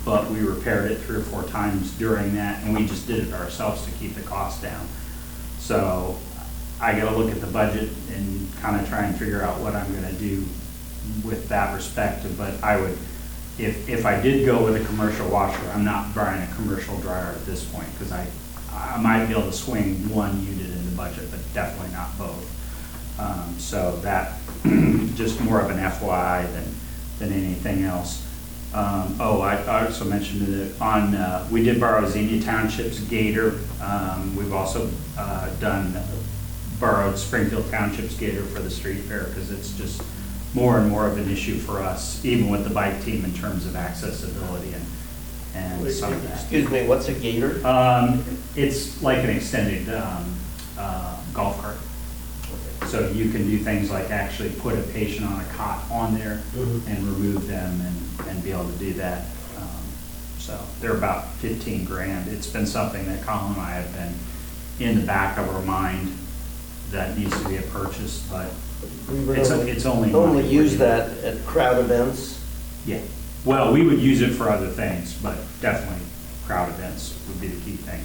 but we repaired it 3 or 4 times during that, and we just did it ourselves to keep the cost down. So I got to look at the budget and kind of try and figure out what I'm going to do with that respect. But I would, if I did go with a commercial washer, I'm not buying a commercial dryer at this point, because I might be able to swing 1 unit in the budget, but definitely not both. So that just more of an FYI than anything else. I also mentioned that we did borrow Xenia Township's gator. We've also borrowed Springfield Township's gator for the street fair, because it's just more and more of an issue for us, even with the bike team, in terms of accessibility and some of that. Excuse me, what's a gator? It's like an extended golf cart. So you can do things like actually put a patient on a cot on there and remove them and be able to do that. So they're about $15,000. It's been something that Colin and I have been in the back of our mind that needs to be a purchase, but We would it's only normally use that at crowd events. Yeah. Well, we would use it for other things, but definitely crowd events would be the key thing.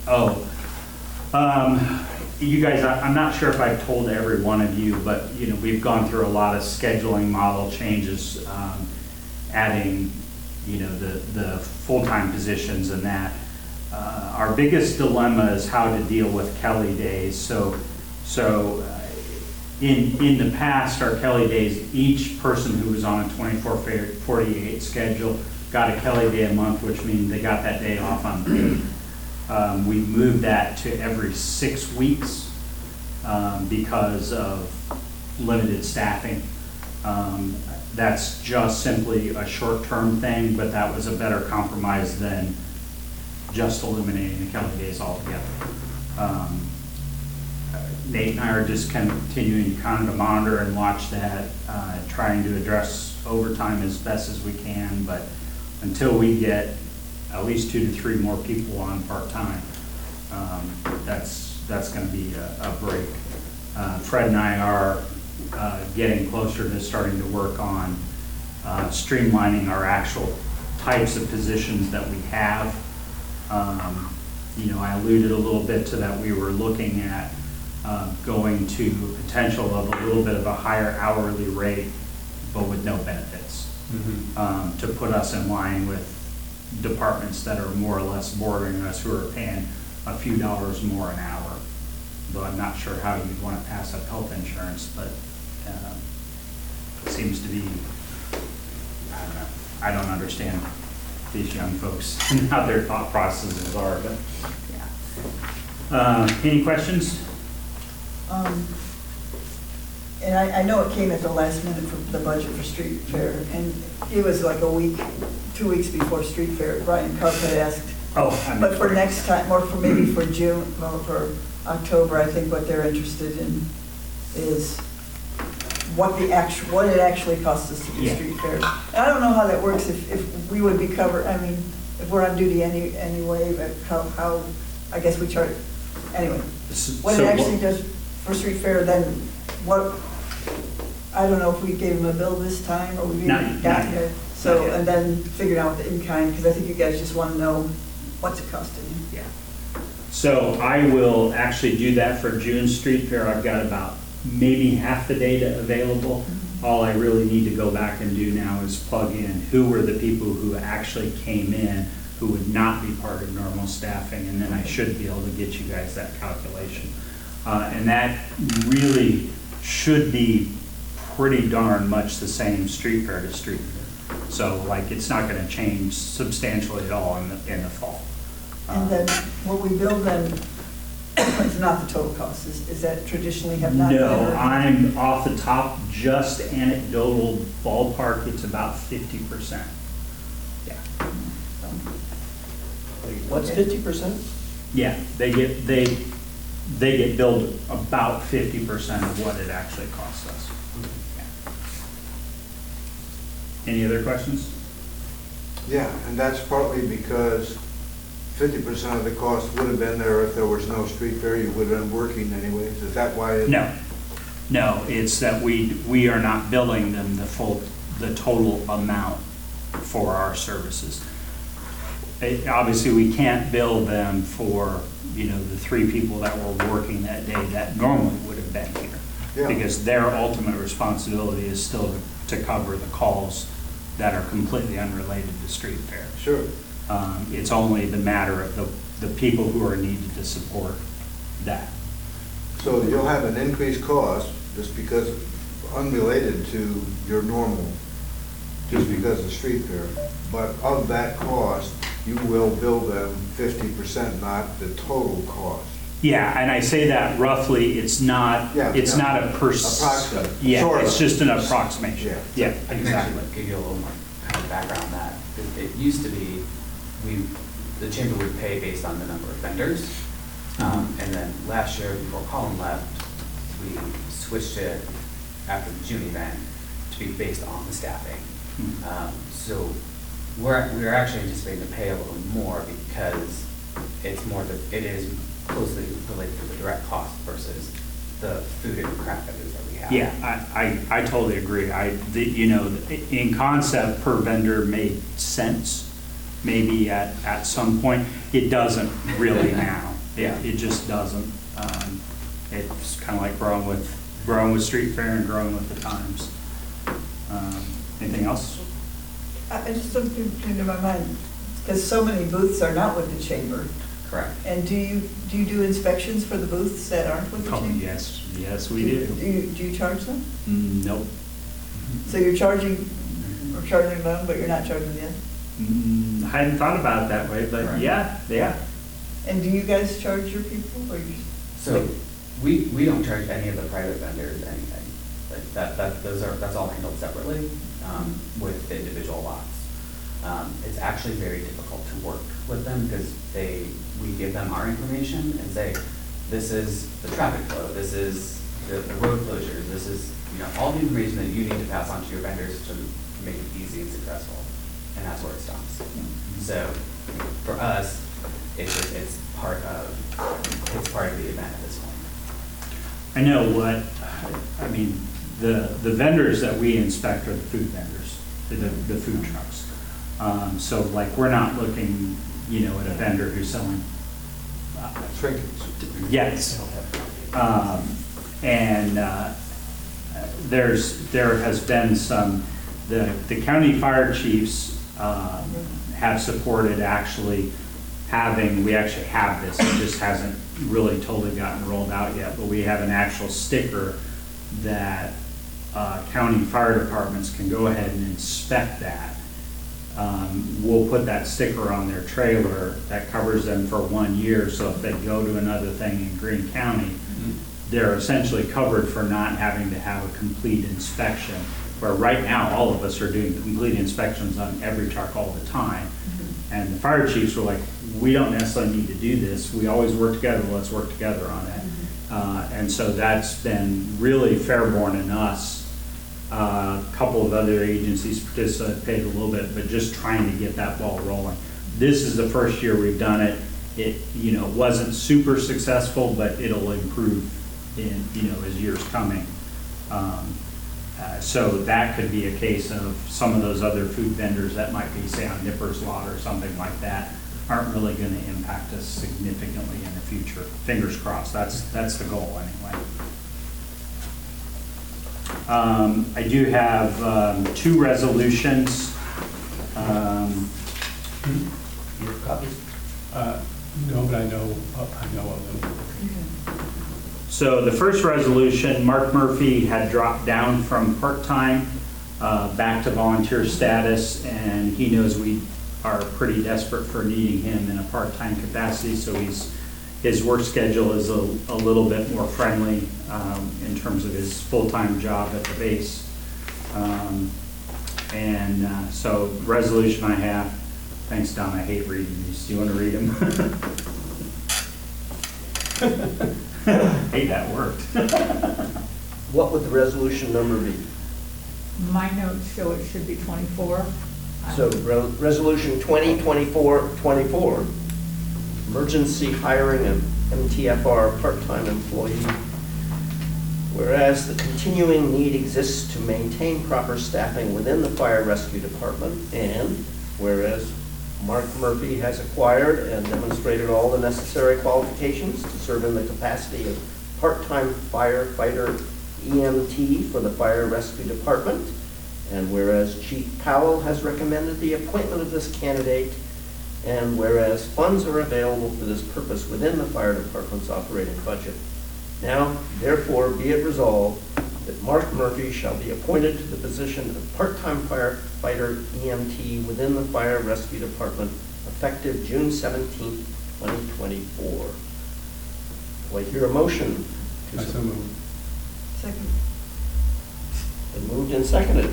Oh, you guys, I'm not sure if I've told every one of you, but, you know, we've gone through a lot of scheduling model changes, adding, you know, the full-time positions and that. Our biggest dilemma is how to deal with Kelly days. So in the past, our Kelly days, each person who was on a 24/48 schedule got a Kelly day a month, which means they got that day off unpaid. We moved that to every 6 weeks because of limited staffing. That's just simply a short-term thing, but that was a better compromise than just eliminating the Kelly days altogether. Nate and I are just continuing kind of to monitor and watch that, trying to address overtime as best as we can, but until we get at least 2 to 3 more people on part-time, that's going to be a break. Fred and I are getting closer to starting to work on streamlining our actual types of positions that we have. You know, I alluded a little bit to that. We were looking at going to a potential of a little bit of a higher hourly rate, but with no benefits, to put us in line with departments that are more or less bordering us, who are paying a few dollars more an hour. Though I'm not sure how you'd want to pass up health insurance, but it seems to be, I don't know. I don't understand these young folks and how their thought processes are, but yeah. Any questions? And I know it came at the last minute for the budget for street fair, and it was like a week, 2 weeks before street fair. Brian Cup had asked, but for next time, or for maybe for June, or for October, I think what they're interested in is what it actually costs us to do street fair. And I don't know how that works, if we would be covered, I mean, if we're on duty anyway, but how, I guess we charge, anyway. What it actually does for street fair, then what, I don't know if we gave them a bill this time, or we got it. So, and then figuring out the in-kind, because I think you guys just want to know what's it costing you. Yeah. So I will actually do that for June street fair. I've got about maybe half the data available. All I really need to go back and do now is plug in who were the people who actually came in who would not be part of normal staffing, and then I should be able to get you guys that calculation. And that really should be pretty darn much the same street fair to street fair. So like, it's not going to change substantially at all in the fall. And then what we bill then is not the total cost, is that traditionally have not been? No, I'm off the top, just anecdotal ballpark, it's about 50%. Yeah. What's 50%? Yeah, they get billed about 50% of what it actually costs us. Yeah. Any other questions? Yeah, and that's partly because 50% of the cost would have been there if there was no street fair. You would have been working anyways. Is that why? No, it's that we are not billing them the total amount for our services. Obviously, we can't bill them for, you know, the 3 people that were working that day that normally would have been here. Yeah. Because their ultimate responsibility is still to cover the calls that are completely unrelated to street fair. Sure. It's only the matter of the people who are needed to support that. So you'll have an increased cost just because, unrelated to your normal, just because of street fair. But of that cost, you will bill them 50%, not the total cost. Yeah, and I say that roughly, it's not a approximate. Yeah, sort it's of. just an approximation. Yeah, I can exactly. actually give you a little more kind of background on that. It used to be, the chamber would pay based on the number of vendors. And then last year, before Colin left, we switched it after the June event to be based on the staffing. So we're actually anticipating to pay a little more because it is closely related to the direct cost versus the food and craft vendors that we have. Yeah, I totally agree. You know, in concept, per vendor made sense. maybe at some point. It doesn't really now. It just doesn't. It's kind of like growing with street fair and growing with the times. Anything else? I just don't think into my mind, because so many booths are not with the chamber. Correct. And do you do inspections for the booths that aren't with the Oh, chamber? yes, we do. Do you charge them? Nope. So you're charging them, but you're not charging them? I hadn't thought about it that way, but Right. yeah. And do you guys charge your people, or you? So we don't charge any of the private vendors anything. Like that's all handled separately with the individual lots. It's actually very difficult to work with them because we give them our information and say, this is the traffic flow, this is the road closures, this is, all the information that you need to pass on to your vendors to make it easy and successful. And that's where it stops. So for us, it's part of the event at this point. I know the vendors that we inspect are the food vendors, the food trucks. So like, we're not looking, at a vendor who's selling. Trinkets. Yes. There has been some, the county fire chiefs have supported actually we actually have this, it just hasn't really totally gotten rolled out yet, but we have an actual sticker that county fire departments can go ahead and inspect that. We'll put that sticker on their trailer that covers them for 1 year, so if they go to another thing in Greene County, they're essentially covered for not having to have a complete inspection. Where right now, all of us are doing complete inspections on every truck all the time. And the fire chiefs were like, we don't necessarily need to do this. We always work together, let's work together on it. And so that's been really fair-born in us. A couple of other agencies participated a little bit, but just trying to get that ball rolling. This is the first year we've done it. It wasn't super successful, but it'll improve in, as years coming. So that could be a case of some of those other food vendors that might be, say, on Nipper's Lot or something like that, aren't really going to impact us significantly in the future. Fingers crossed. That's the goal anyway. I do have 2 resolutions. You have copies? No, but I know of them. So the first resolution, Mark Murphy had dropped down from part-time back to volunteer status, and he knows we are pretty desperate for needing him in a part-time capacity, so his work schedule is a little bit more friendly in terms of his full-time job at the base. So the resolution I have, thanks Don, I hate reading these. Do you want to read them? Hey, that worked. What would the resolution number be? My notes show it should be 24. So Resolution 2024-24, emergency hiring of MTFR part-time employee. Whereas the continuing need exists to maintain proper staffing within the fire rescue department, and whereas Mark Murphy has acquired and demonstrated all the necessary qualifications to serve in the capacity of part-time firefighter EMT for the fire rescue department, and whereas Chief Powell has recommended the appointment of this candidate, and whereas funds are available for this purpose within the fire department's operating budget. Now, therefore, be it resolved that Mark Murphy shall be appointed to the position of part-time firefighter EMT within the fire rescue department effective June 17, 2024. Do I hear a motion? I so moved. Second. Been moved and seconded.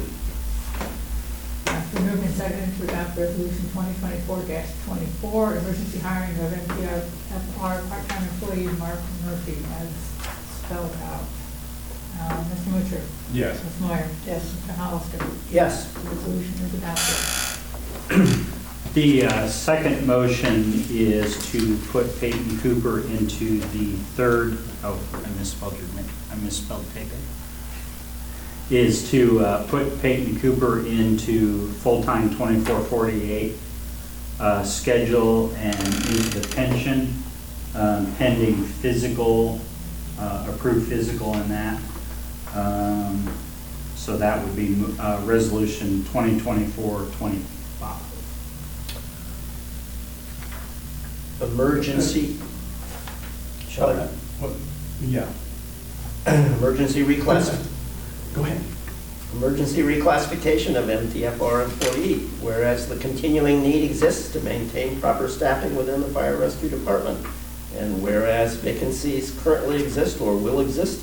Been moved and seconded to adopt resolution 2024-24, emergency hiring of MTFR part-time employee Mark Murphy as spelled out. Mr. Mutcher? Yes. Ms. Moyer? Yes. Mr. Hollister? Yes. The resolution is adopted. The second motion is to put Peyton Cooper into the third, I misspelled Peyton. Is to put Peyton Cooper into full-time 24/48 schedule and into the pension, pending physical, approved physical in that. So that would be resolution 2024-25. Emergency, shall I? What- Yeah, Emergency reclassification. go ahead. Emergency reclassification of MTFR employee, whereas the continuing need exists to maintain proper staffing within the fire rescue department, and whereas vacancies currently exist or will exist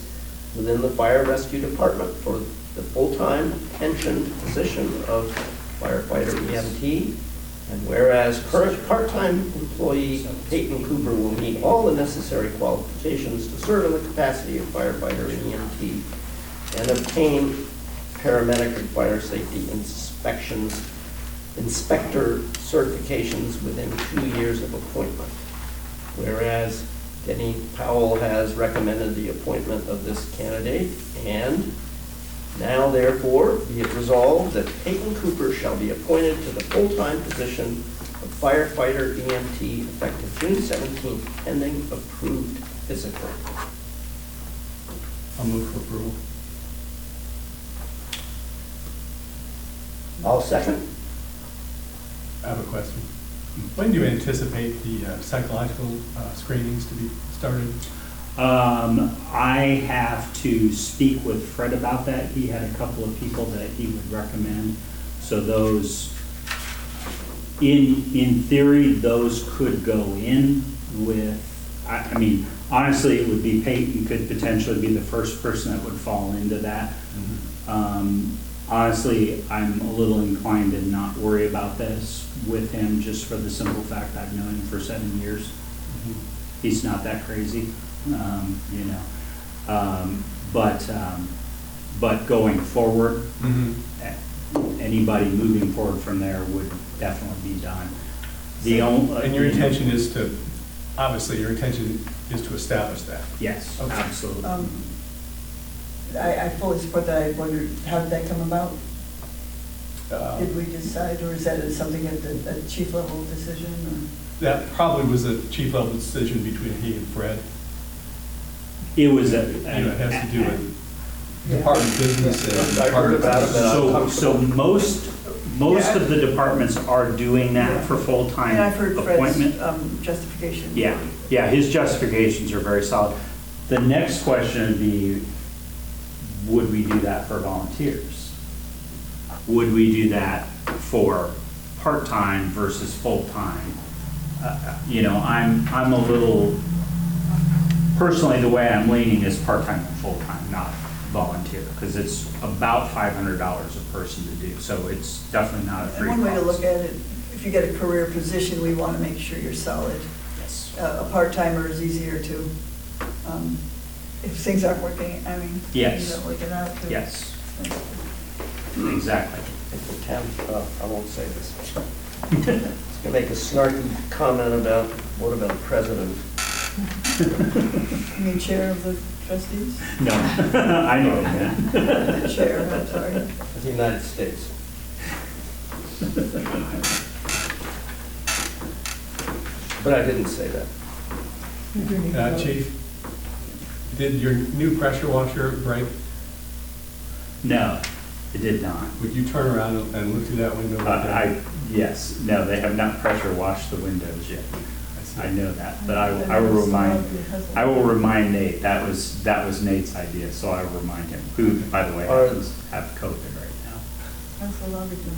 within the fire rescue department for the full-time pension position of firefighter EMT, and whereas current part-time employee Peyton Cooper will meet all the necessary qualifications to serve in the capacity of firefighter and EMT, and obtain paramedic and fire safety inspector certifications within 2 years of appointment. Whereas Denny Powell has recommended the appointment of this candidate, and now therefore be it resolved that Peyton Cooper shall be appointed to the full-time position of firefighter EMT effective June 17th, pending approved physical. I'll move for approval. I'll second. I have a question. When do you anticipate the psychological screenings to be started? I have to speak with Fred about that. He had a couple of people that he would recommend. So those, in theory, those could go in with, I mean, honestly, it would be Peyton could potentially be the first person that would fall into that. Honestly, I'm a little inclined to not worry about this with him, just for the simple fact I've known him for 7 years. He's not that crazy, you know. But going forward, anybody moving forward from there would definitely be done. And your intention is to, obviously, your intention is to establish that? Yes, Okay. absolutely. I fully support that. I wondered, how did that come about? Did we decide, or is that something at the chief level decision? Or? That probably was a chief level decision between he and Fred. It was You know, it has to do with department business and I heard about it, but I'm So most of the departments are doing that for full-time And I've heard appointment. Fred's justification. Yeah, his justifications are very solid. The next question would be, would we do that for volunteers? Would we do that for part-time versus full-time? You know, I'm a little, personally, the way I'm leaning is part-time and full-time, not volunteer, because it's about $500 a person to do, so it's definitely not a free And one way to cost. look at it, if you get a career position, we want to make sure you're solid. Yes. A part-timer is easier to, if things aren't working, I mean, Yes. things aren't working out. to- Yes, exactly. If the town, I won't say this. It's going to make a snarky comment about, what about the president? You mean chair of the trustees? No, I know that. Chair, I'm sorry. Of the United States. But I didn't say that. Chief, did your new pressure washer break? No, it did not. Would you turn around and look through that window? Yes, no, they have not pressure washed the windows yet. see. I know that, but I will remind Nate, that was Nate's idea, so I will remind him, who, by the way, happens to have COVID right now. Council Lovington.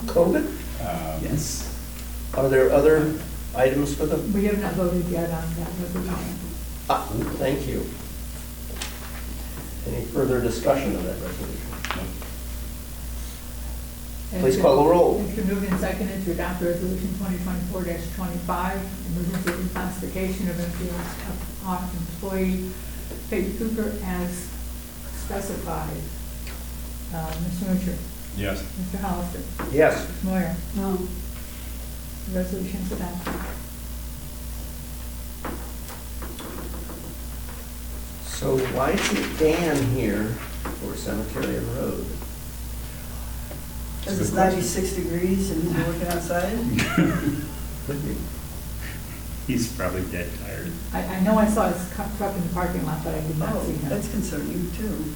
COVID? Yes. Are there other items for the, We have not voted yet on that resolution. thank you. Any further discussion of that resolution? Please call the roll. It's been moved and seconded to adopt resolution 2024-25, emergency reclassification of employee Peyton Cooper as specified. Mr. Mutcher, Yes. Mr. Hollister, Yes. Ms. Moyer, No. resolution is adopted. So why isn't Dan here for Cemetery and Road? Because it's 96 degrees and he's working outside. He's probably dead tired. I know I saw his truck in the parking lot, but I did not see Oh, him. that's concerning too.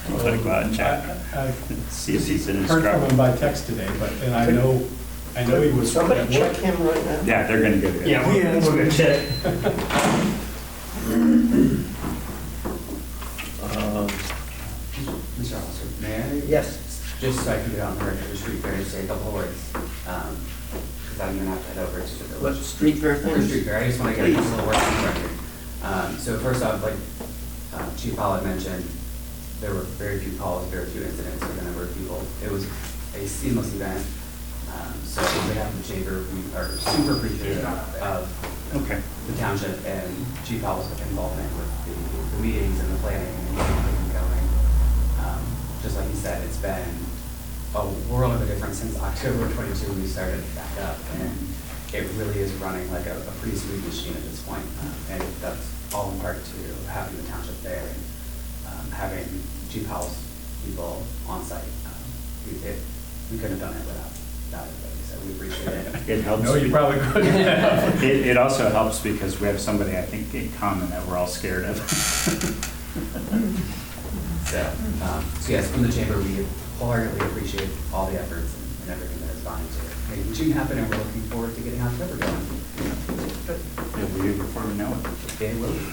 I'm gonna go out and check, I see if he's in his heard from truck. him by text today, but, and I know he was. Somebody at work. check him right now? Yeah, they're gonna go get it. Yeah, we're gonna check. Mr. Officer, may I? Yes. Just so I can get on the record, the street fair, say a couple of words, because I'm gonna have to head over to the What, village. street fair For thing? street fair, I just want to get a couple of words on the record. So first off, like Chief Powell had mentioned, there were very few calls, very few incidents with a number of people. It was a seamless event. So on behalf of the chamber, we are super appreciative of Okay. the township and Chief Powell's involvement with the meetings and the planning and getting everything going. Just like he said, it's been a world of a difference since October 22 when we started back up, and it really is running like a pretty smooth machine at this point. And that's all in part to having the township there and having Chief Powell's people on site. We couldn't have done it without everybody, so we appreciate it. It helps. No, you probably couldn't. It also helps because we have somebody, I think, in common that we're all scared of. So yes, from the chamber, we wholeheartedly appreciate all the efforts and everything that has gone into making June happen, and we're looking forward to getting October going. It'll be here before we know it. It will be.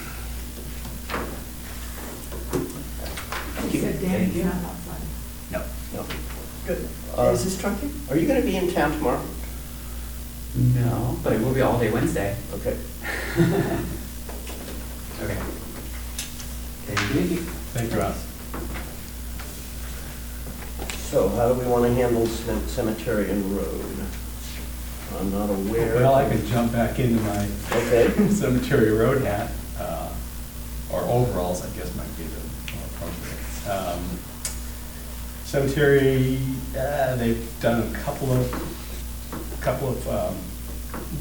He said Danny's not outside. No. No. Good. Uh, Is this trucking? Are you gonna be in town tomorrow? No, but it will be all day Wednesday. Okay. Okay. Thank you. Thank you, Ross. So how do we want to handle cemetery and road? I'm not aware. Well, I could jump back into my Okay. cemetery road hat, or overalls, I guess might be the more appropriate. Cemetery, they've done a couple of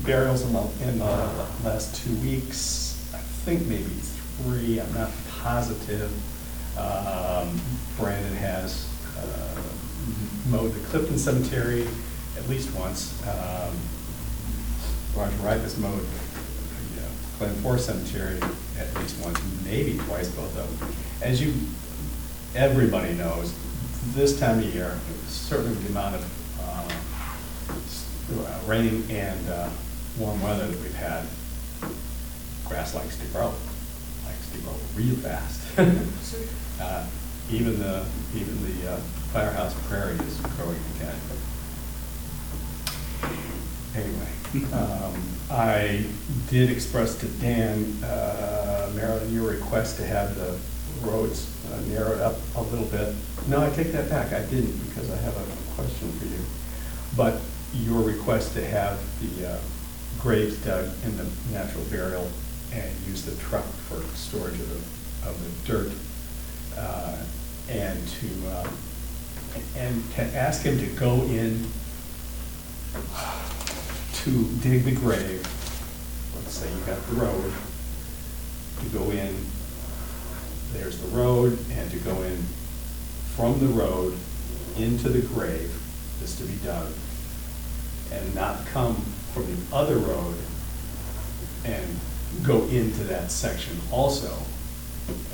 burials in the last 2 weeks. I think maybe 3, I'm not positive. Brandon has mowed the Clifton Cemetery at least once. Roger Ripe has mowed the Glen Forest Cemetery at least once, maybe twice, both of them. As everybody knows, this time of year, certainly with the amount of rain and warm weather that we've had, grass likes to grow real fast. Even the firehouse prairie is growing again. Anyway, I did express to Dan, Marilyn, your request to have the roads narrowed up a little bit. No, I take that back, I didn't, because I have a question for you. But your request to have the graves dug in the natural burial and use the truck for storage of the dirt, and to ask him to go in to dig the grave. Let's say you got the road, to go in, there's the road, and to go in from the road into the grave is to be done, and not come from the other road and go into that section also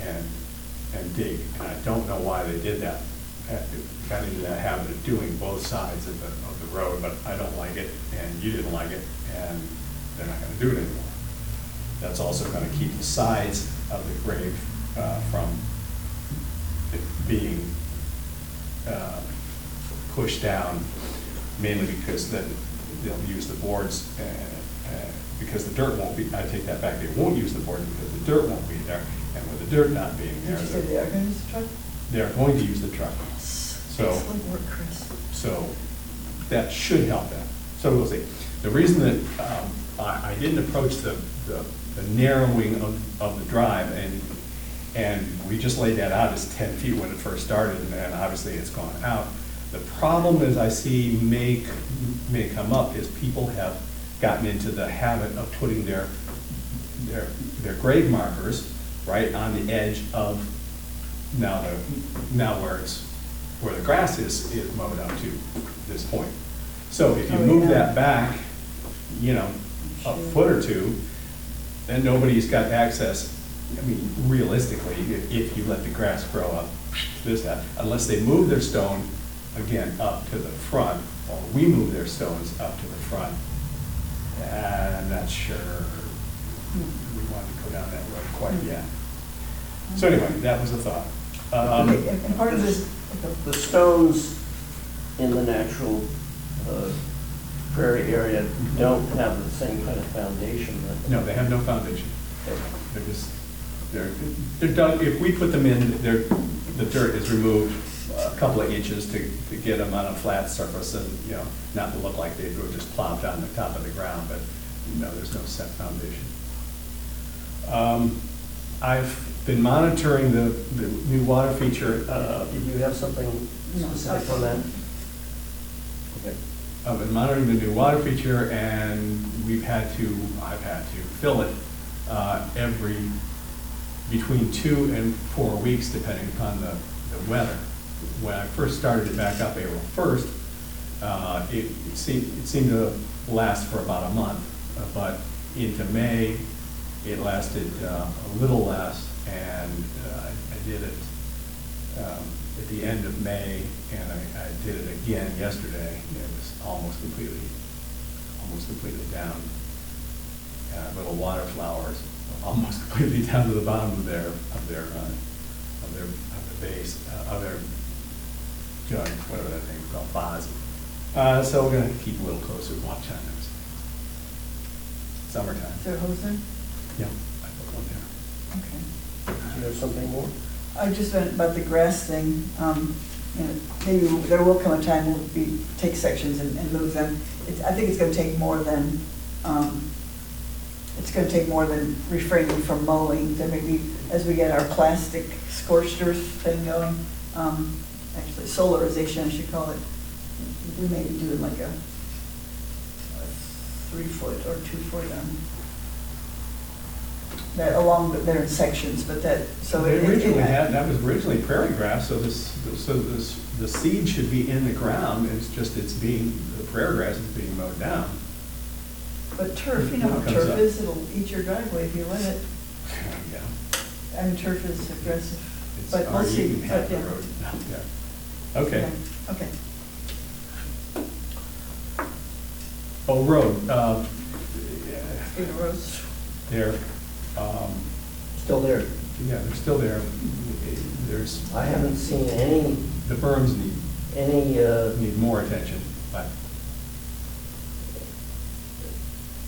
and dig. And I don't know why they did that. Got into that habit of doing both sides of the road, but I don't like it, and you didn't like it, and they're not gonna do it anymore. That's also gonna keep the sides of the grave from it being pushed down, mainly because then they'll use the boards, because the dirt won't be, I take that back, they won't use the boards because the dirt won't be there, and with the dirt not being there, Did you say they are going to use the truck? they're going to use the truck. So, Excellent work, Chris. so that should help that. So we'll see. The reason that I didn't approach the narrowing of the drive, and we just laid that out as 10 feet when it first started, and obviously it's gone out. The problem as I see may come up is people have gotten into the habit of putting their grave markers right on the edge of now where the grass is mowed up to this point. So if you Oh, move yeah. that back, you know, a foot or two, then nobody's got access. I mean, realistically, if you let the grass grow up, unless they move their stone, again, up to the front, or we move their stones up to the front, I'm not sure we want to go down that road quite yet. So anyway, that was a thought. Okay, and part of this, The stones in the natural prairie area don't have the same kind of foundation that. No, they have no foundation. They're just, they're dug, if we put them in, the dirt is removed a couple of inches to get them on a flat surface and, you know, not to look like they were just plopped on the top of the ground, but no, there's no set foundation. I've been monitoring the new water feature. Did you have something specific on that? Okay. I've been monitoring the new water feature, and I've had to fill it between 2 and 4 weeks, depending upon the weather. When I first started it back up April 1st, it seemed to last for about a month, but into May, it lasted a little less, and I did it at the end of May, and I did it again yesterday. It was almost completely down. Little water flowers, almost completely down to the bottom of the base of their jug, whatever that thing is called, vase. So we're going to keep a little closer watch on those. Summertime. is there a hose there? Yeah, I put one there. Okay. Do you have something more? I just went about the grass thing, you know, maybe there will come a time we'll take sections and move them. I think it's gonna take more than, refraining from mowing. Then maybe as we get our plastic scorched earth thing going, actually solarization I should call it, we may be doing like a 3-foot or 2-foot, that along there in sections, but that, so. That was originally prairie grass, so the seed should be in the ground, the prairie grass is being mowed down. But turf, you know how When it comes turf up. is, it'll eat your driveway if you let it. Yeah. I mean, turf is aggressive, It's but we'll already see. eaten half But, the yeah. road. Yeah. Okay. Yeah, okay. Oh, road, State roads. they're, Still there. yeah, they're still there. There's, I haven't seen any, the berms need more attention, but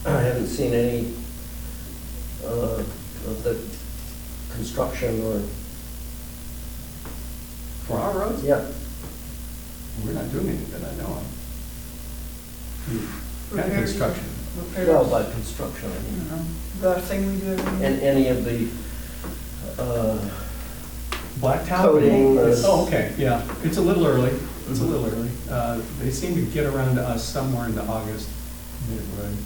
I haven't seen any of the construction or, for our roads, yeah. we're not doing anything that I know of. Kind of Repairs. construction. Repairs. Well, by construction, I I mean. don't know. The thing we do every year. And any of the, Blacktop? Coating, Oh, okay, yeah, it's a little early, They seem to get around to us somewhere in the August neighborhood.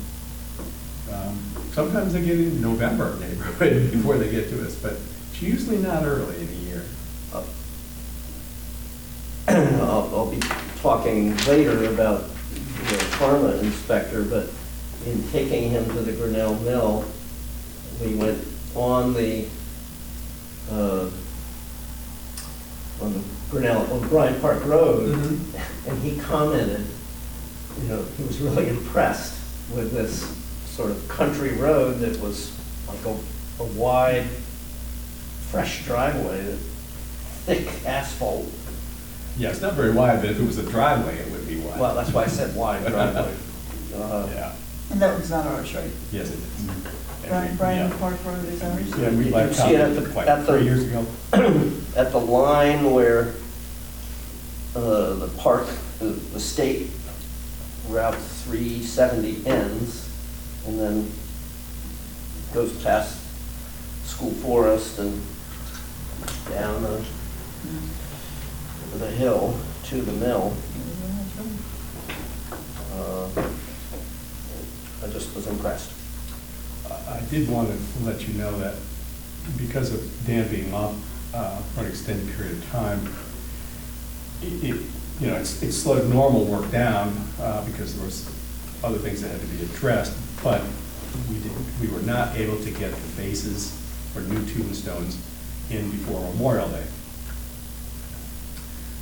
Sometimes they get in November neighborhood before they get to us, but it's usually not early in the year. I'll be talking later about the pharma inspector, but in taking him to the Grinnell Mill, we went on the Bryant Park Road, and he commented, you know, he was really impressed with this sort of country road that was like a wide, fresh driveway, thick asphalt. Yeah, it's not very wide, but if it was a driveway, it would be wide. Well, that's why I said wide driveway. Yeah, And that one's not ours, right? yes, it is. Brian Yeah. Park Road is ours? Yeah, we Did you blacktopped see it at it the- like at the- 3 years ago. At the line where the park, the state Route 370 ends, and then goes past School Forest and down the hill to the mill. I just was impressed. I did want to let you know that because of Dan being off for an extended period of time, you know, it slowed normal work down because there was other things that had to be addressed, but we were not able to get the bases for new tombstones in before Memorial Day,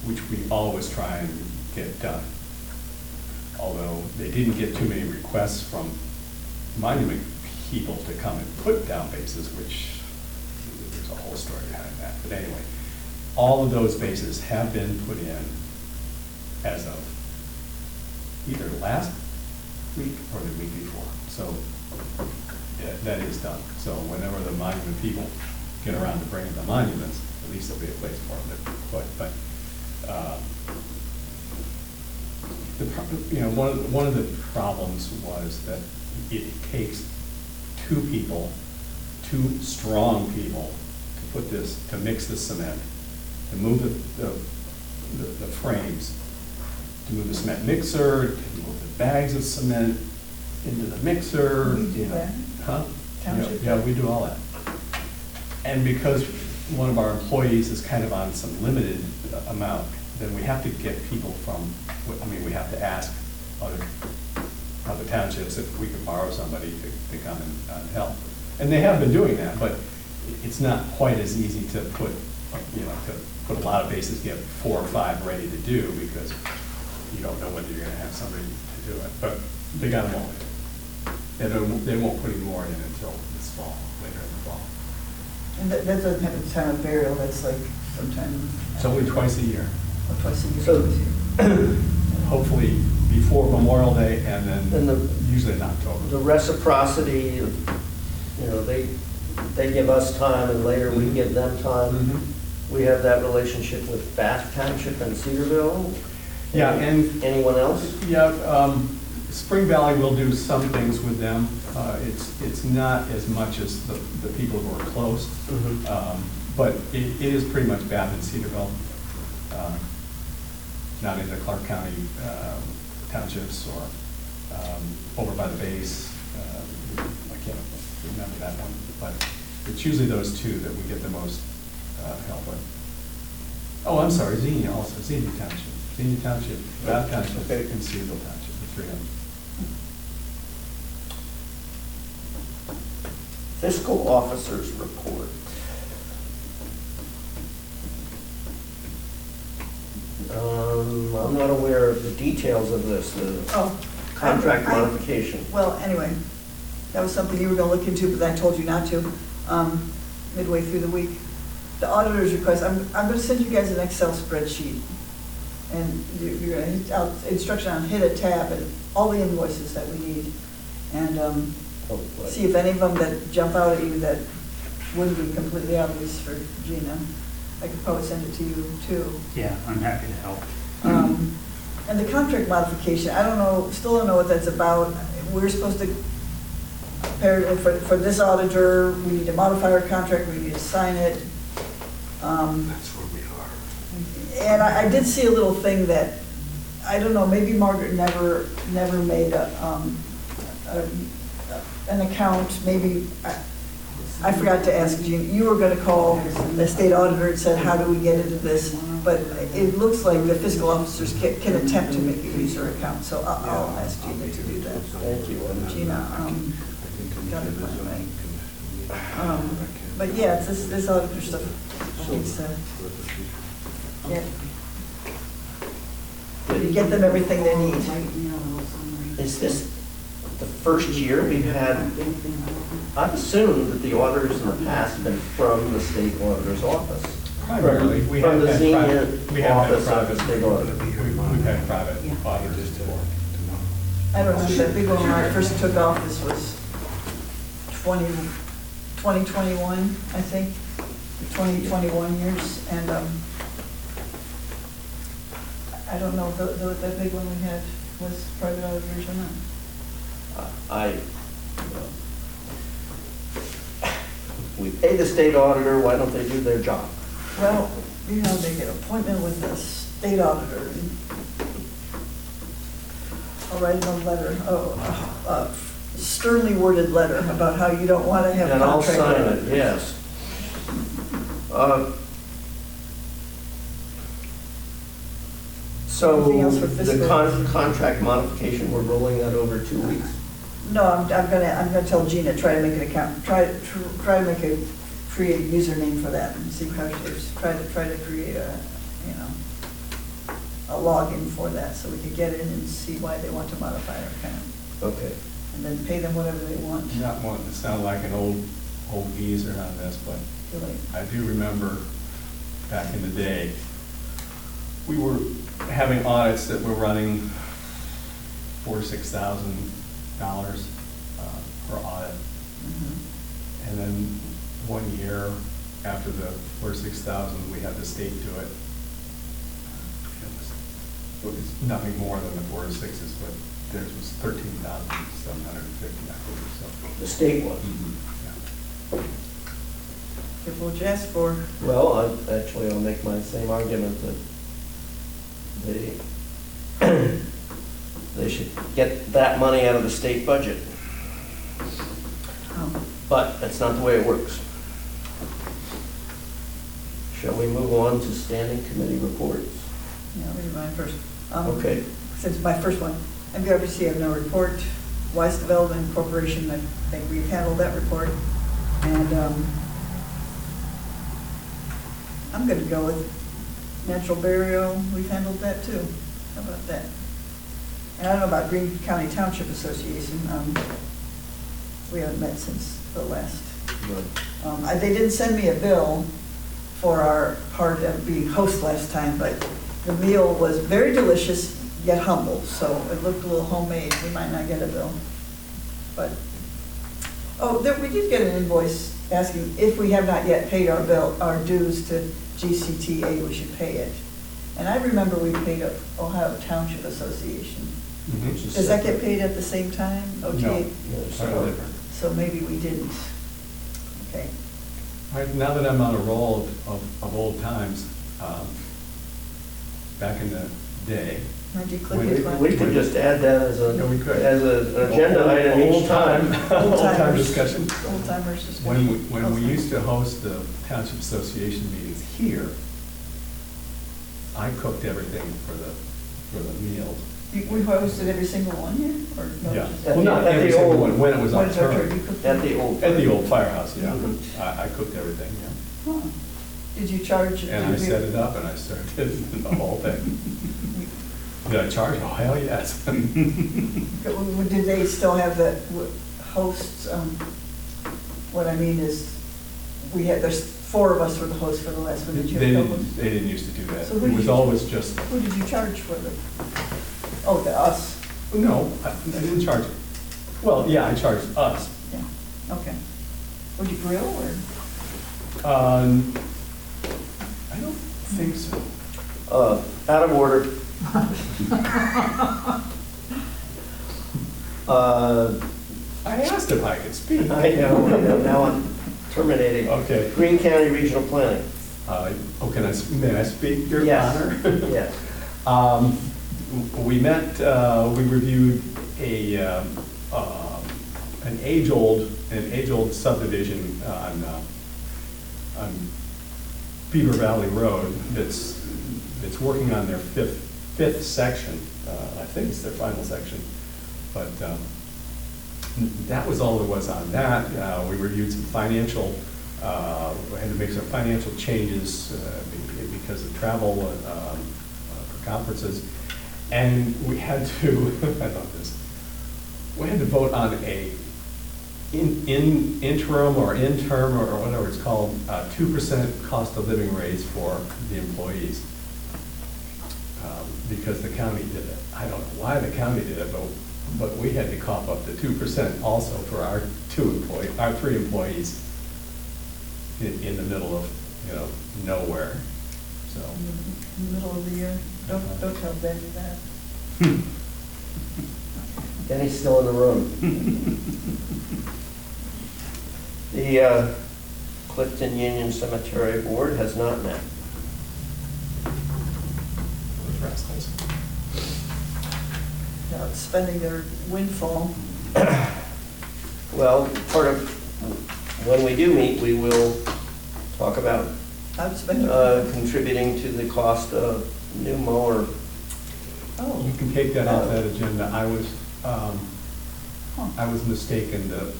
which we always try and get done. Although they didn't get too many requests from monument people to come and put down bases, which there's a whole story behind that. But anyway, all of those bases have been put in as of either last week or the week before. So yeah, that is done. So whenever the monument people get around to bringing the monuments, at least there'll be a place for them to put. But you know, one of the problems was that it takes two people, two strong people, to put this, to mix the cement, to move the frames, to move the cement mixer, to move the bags of cement into the mixer. We do that? Huh? Township? Yeah, we do all that. And because one of our employees is kind of on some limited amount, then we have to get people from, I mean, we have to ask other townships if we could borrow somebody to come and help. And they have been doing that, but it's not quite as easy to put, you know, to put a lot of bases, get 4 or 5 ready to do, because you don't know whether you're gonna have somebody to do it. But they got them all in. They won't put any more in until this fall, later in the fall. And that doesn't have a time of burial, that's like sometime. It's only twice a year. Or twice a year. So- twice a year. Hopefully before Memorial Day, and And then usually in October. the reciprocity, of, you know, they give us time and later we give them time. Mhm. We have that relationship with Bath Township and Cedarville. Yeah, and Anyone else? yeah, Spring Valley will do some things with them. It's not as much as the people who are close, but it is pretty much Bath and Cedarville. Not in the Clark County townships or over by the base. I can't remember that one, but it's usually those two that we get the most help with. Oh, I'm sorry, Xenia also, Xenia Township. Xenia Township, Bath Township, and Cedarville Township, the 3 of them. Fiscal officers report. I'm not aware of the details of this, the Oh. contract I- modification. Well, anyway, that was something you were gonna look into, but I told you not to, midway through the week. The auditor's request, I'm gonna send you guys an Excel spreadsheet. And you're gonna hit out instruction on hit a tab and all the invoices that we need. And, Oh, right. see if any of them that jump out at you that wouldn't be completely obvious for Gina. I could probably send it to you too. Yeah, I'm happy to help. And the contract modification, I don't know, still don't know what that's about. We're supposed to, apparently for this auditor, we need to modify our contract, we need to sign it. That's where we are. And I did see a little thing that, I don't know, maybe Margaret never made an account, maybe, I forgot to ask Jean, you were gonna call the state auditor and said, how do we get into this? But it looks like the fiscal officers can attempt to make a user account, so I'll ask Gina to do that. Thank you. Gina, got it, right. But yeah, it's this auditor stuff needs to get them everything they need. Is this the first year we've had, I've assumed that the auditors in the past have been from the state auditor's office. Primarily, we From have the had senior private, we have had office of private, the state auditor. we've had private auditors before. I don't know, that big one when I first took office was 2021, I think, 2021 years, and I don't know if that big one we had was private auditors or not. We pay the state auditor, why don't they do their job? Well, you know, they get an appointment with the state auditor. And I'll write them a letter, a sternly worded letter about how you don't want to have And I'll contract. sign it, yes. So Anything else for the fiscal? contract modification, we're rolling that over 2 weeks? No, I'm gonna tell Gina, try to make an account, try to make a, create a username for that and see how she, try to create a, you know, a login for that, so we could get in and see why they want to modify our account. Okay. And then pay them whatever they want. Not wanting to sound like an old geezer on this, but Really. I do remember back in the day, we were having audits that were running $4,000 to $6,000 per audit. Mhm. And then one year, after the first 6,000, we had the state do it. It was nothing more than the 4 to 6s, but theirs was 13,750, I believe, so. The state was. Yeah. If what you ask for. Well, I'll make my same argument that they should get that money out of the state budget, but that's not the way it works. Shall we move on to standing committee reports? Yeah, let me do mine first. Okay. Since my first one, MVRPC have no report. Wise Development Corporation, I think we've handled that report. And I'm gonna go with natural burial, we've handled that too. How about that? And I don't know about Green County Township Association, we haven't met since the last. They didn't send me a bill for our part of being host last time, but the meal was very delicious, yet humble, so it looked a little homemade. We might not get a bill. But, we did get an invoice asking if we have not yet paid our bill, our dues to GCTA, we should pay it. And I remember we paid Ohio Township Association. Does that get paid at the same time? No, OTA? totally different. So maybe we didn't. Okay. Now that I'm on a roll of old times, back in the day. Did you click When it? Glenn? We could just add that as Yeah, we could. an agenda item each time. Old time Old-timers. discussion. Old timers just. When we used to host the Township Association meetings here, I cooked everything for the meals. We hosted every single one here, or no? Yeah, just- well, not At the every single old- one, when it was What our is our turn? turn. You cooked At them? the old. At the old firehouse, yeah. Mhm. I cooked everything, yeah. Huh. Did you charge? And I set it up and I started the whole thing. Did I charge? Oh, hell yes. Did they still have the hosts? What I mean is, there's 4 of us were the hosts for the last one. Did you have co-hosts? They didn't used to do that. So who It did was you- always just, Who did you charge for the? Oh, the us. no, I didn't charge. Well, yeah, I charged us. Yeah, okay. Would you grill or? I don't think so. Out of order. I asked if I could speak. I know, now I'm terminating. Okay. Green County Regional Planning. May I speak, Your Yes. Honor? Yes. We met, we reviewed an age-old subdivision on Beaver Valley Road that's working on their fifth section. I think it's their final section. But that was all there was on that. We reviewed some financial, we had to make some financial changes because of travel for conferences. And we had to, I love this, we had to vote on a interim or whatever it's called, 2% cost of living raise for the employees. Because the county did it. I don't know why the county did it, but we had to cough up the 2% also for our 3 employees in the middle of, nowhere, so. In the middle of the year? Don't tell Benny that. Denny's still in the room. The Clifton Union Cemetery Board has not met. Those rascals. Spending their windfall. Well, part of, when we do meet, we will talk about I'd spend. contributing to the cost of new mower Oh. You can take that off that agenda. Huh. I was mistaken. The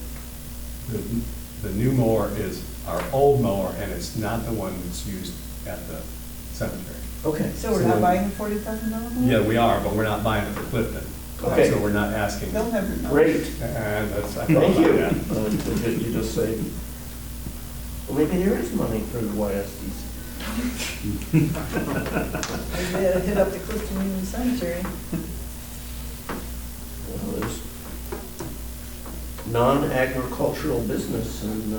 new mower is our old mower, and it's not the one that's used at the cemetery. Okay. So we're So not then- buying a $40,000 one? Yeah, we are, but we're not buying it for Clifton. Okay. So we're not asking. They'll never know. Great. And that's, I thought Thank you. about that. You just say, well, maybe there is money for the YSDC. Maybe they had to hit up the Clifton Union Cemetery. Well, there's non-agricultural business in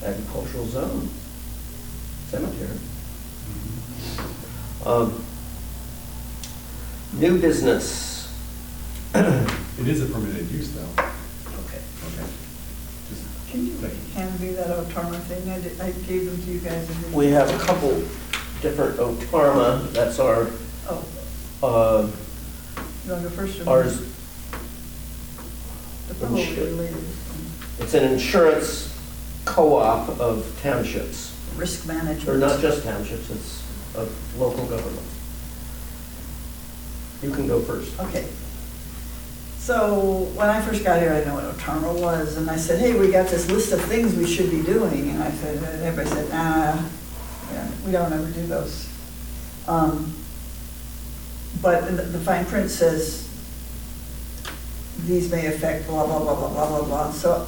agricultural zone cemetery. New business. It is a permitted use, though. Okay. Okay. Just Can you like- hand me that Otarma thing? I gave them to you guys. and then- We have a couple different Otarma, that's our, Oh, you want to go first? or me? ours, They're probably related. it's an insurance co-op of townships, Risk management. or not just townships, it's of local government. You can go first. Okay. So when I first got here, I didn't know what Otarma was, and I said, hey, we got this list of things we should be doing, and I said, and everybody said, yeah, we don't ever do those. But the fine print says, these may affect blah, blah, blah, blah, blah, blah, blah. So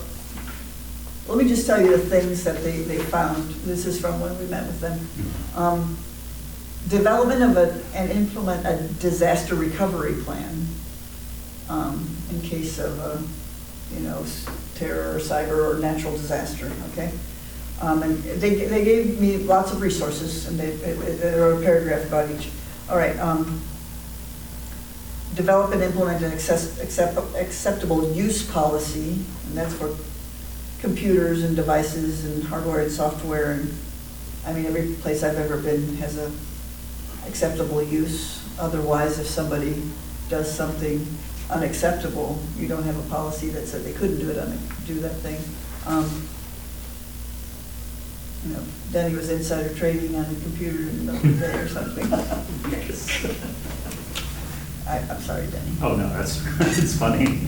let me just tell you the things that they found. This is from when we met with them. Development of and implement a disaster recovery plan in case of, terror or cyber or natural disaster, okay? And they gave me lots of resources, and they wrote a paragraph about each. All right, develop and implement an acceptable use policy, and that's for computers and devices and hardware and software, and, I mean, every place I've ever been has a acceptable use. Otherwise, if somebody does something unacceptable, you don't have a policy that said they couldn't do that thing. Denny was insider trading on a computer in the middle of the day or something. I'm sorry, Denny. Oh, no, it's funny.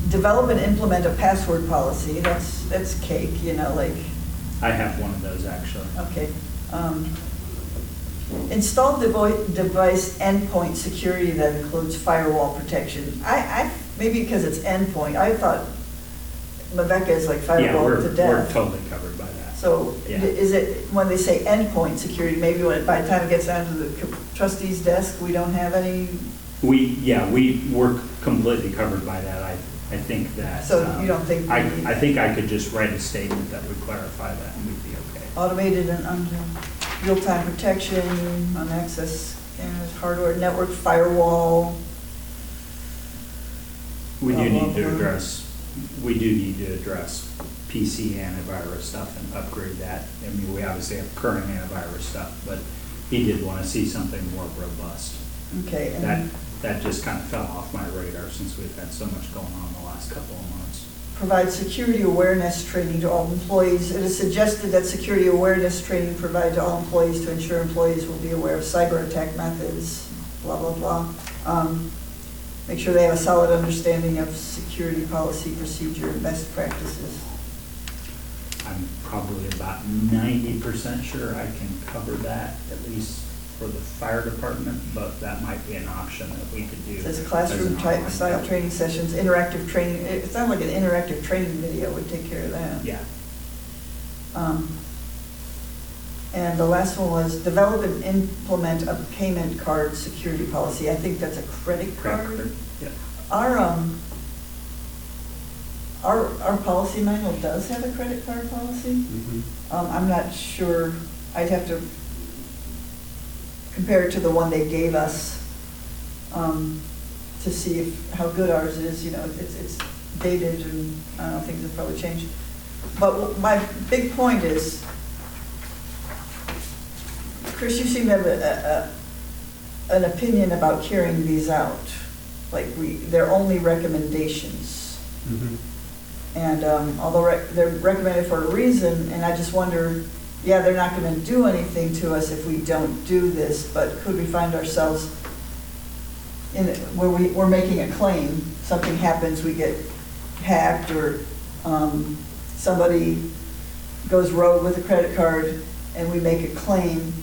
Develop and implement a password policy. That's cake, like. I have one of those, actually. Okay. Install device endpoint security that includes firewall protection. Maybe because it's endpoint, I thought Mavecca is like Yeah, firewall to we're death. totally covered by that. So Yeah. is it, when they say endpoint security, maybe by the time it gets down to the trustee's desk, we don't have any, We're completely covered by that. I think that. so you don't think? we need I think I could just write a statement that would clarify that and we'd be okay. Automated and under real-time protection on access scanners, hardware, network firewall. We do Blah, need blah, to blah. address PC antivirus stuff and upgrade that. I mean, we obviously have current antivirus stuff, but he did want to see something more robust. Okay, and That just kind of fell off my radar since we've had so much going on the last couple of months. provide security awareness training to all employees. It is suggested that security awareness training provided to all employees to ensure employees will be aware of cyber attack methods, blah, blah, blah. Make sure they have a solid understanding of security policy, procedure, and best practices. I'm probably about 90% sure I can cover that, at least for the fire department, but that might be an option that we could do. It says as classroom an type online style thing. training sessions, interactive training. It sounds like an interactive training video would take care of that. Yeah, And the last one was develop and implement a payment card security policy. I think that's a credit card. Yeah. Our policy manual does have a credit card policy. I'm not sure, I'd have to compare it to the one they gave us to see how good ours is. It's dated and I don't know, things have probably changed. But my big point is, Chris, you seem to have an opinion about carrying these out. Like they're only recommendations. And although they're recommended for a reason, and I just wonder, yeah, they're not gonna do anything to us if we don't do this, but could we find ourselves in, where we're making a claim, something happens, we get hacked, or somebody goes rogue with a credit card, and we make a claim,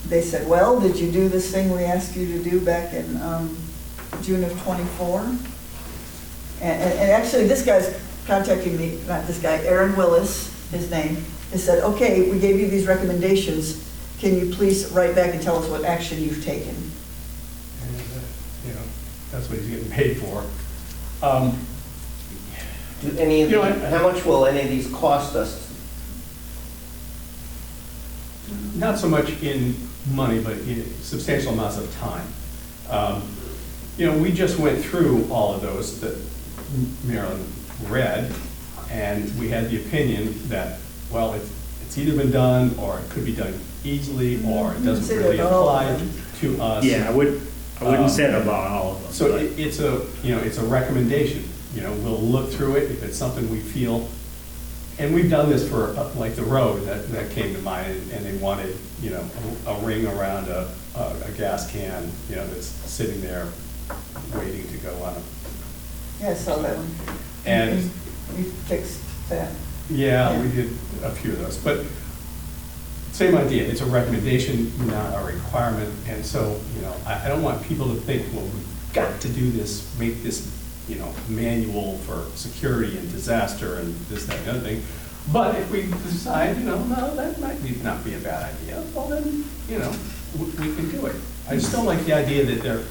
they said, well, did you do this thing we asked you to do back in June of '24? And actually, this guy's contacting me, not this guy, Aaron Willis, his name, he said, okay, we gave you these recommendations, can you please write back and tell us what action you've taken? And, that's what he's getting paid for. Do any of You know, the, how much will any of these cost us? Not so much in money, but in substantial amounts of time. We just went through all of those that Marilyn read, and we had the opinion that, well, it's either been done, or it could be done easily, or it doesn't Say really that all apply of them. to us. Yeah, I wouldn't say it about all of them. So but- it's a recommendation. We'll look through it if it's something we feel, and we've done this for, like the road that came to mind, and they wanted, a ring around a gas can, that's sitting there waiting to go on a. Yeah, I saw that one. And- We fixed that. Yeah, we did a few of those, but same idea, it's a recommendation, not a requirement, and so, I don't want people to think, well, we've got to do this, make this, manual for security and disaster and this, that, and the other thing, but if we decide, no, that might not be a bad idea, well then, we can do it. I just don't like the idea that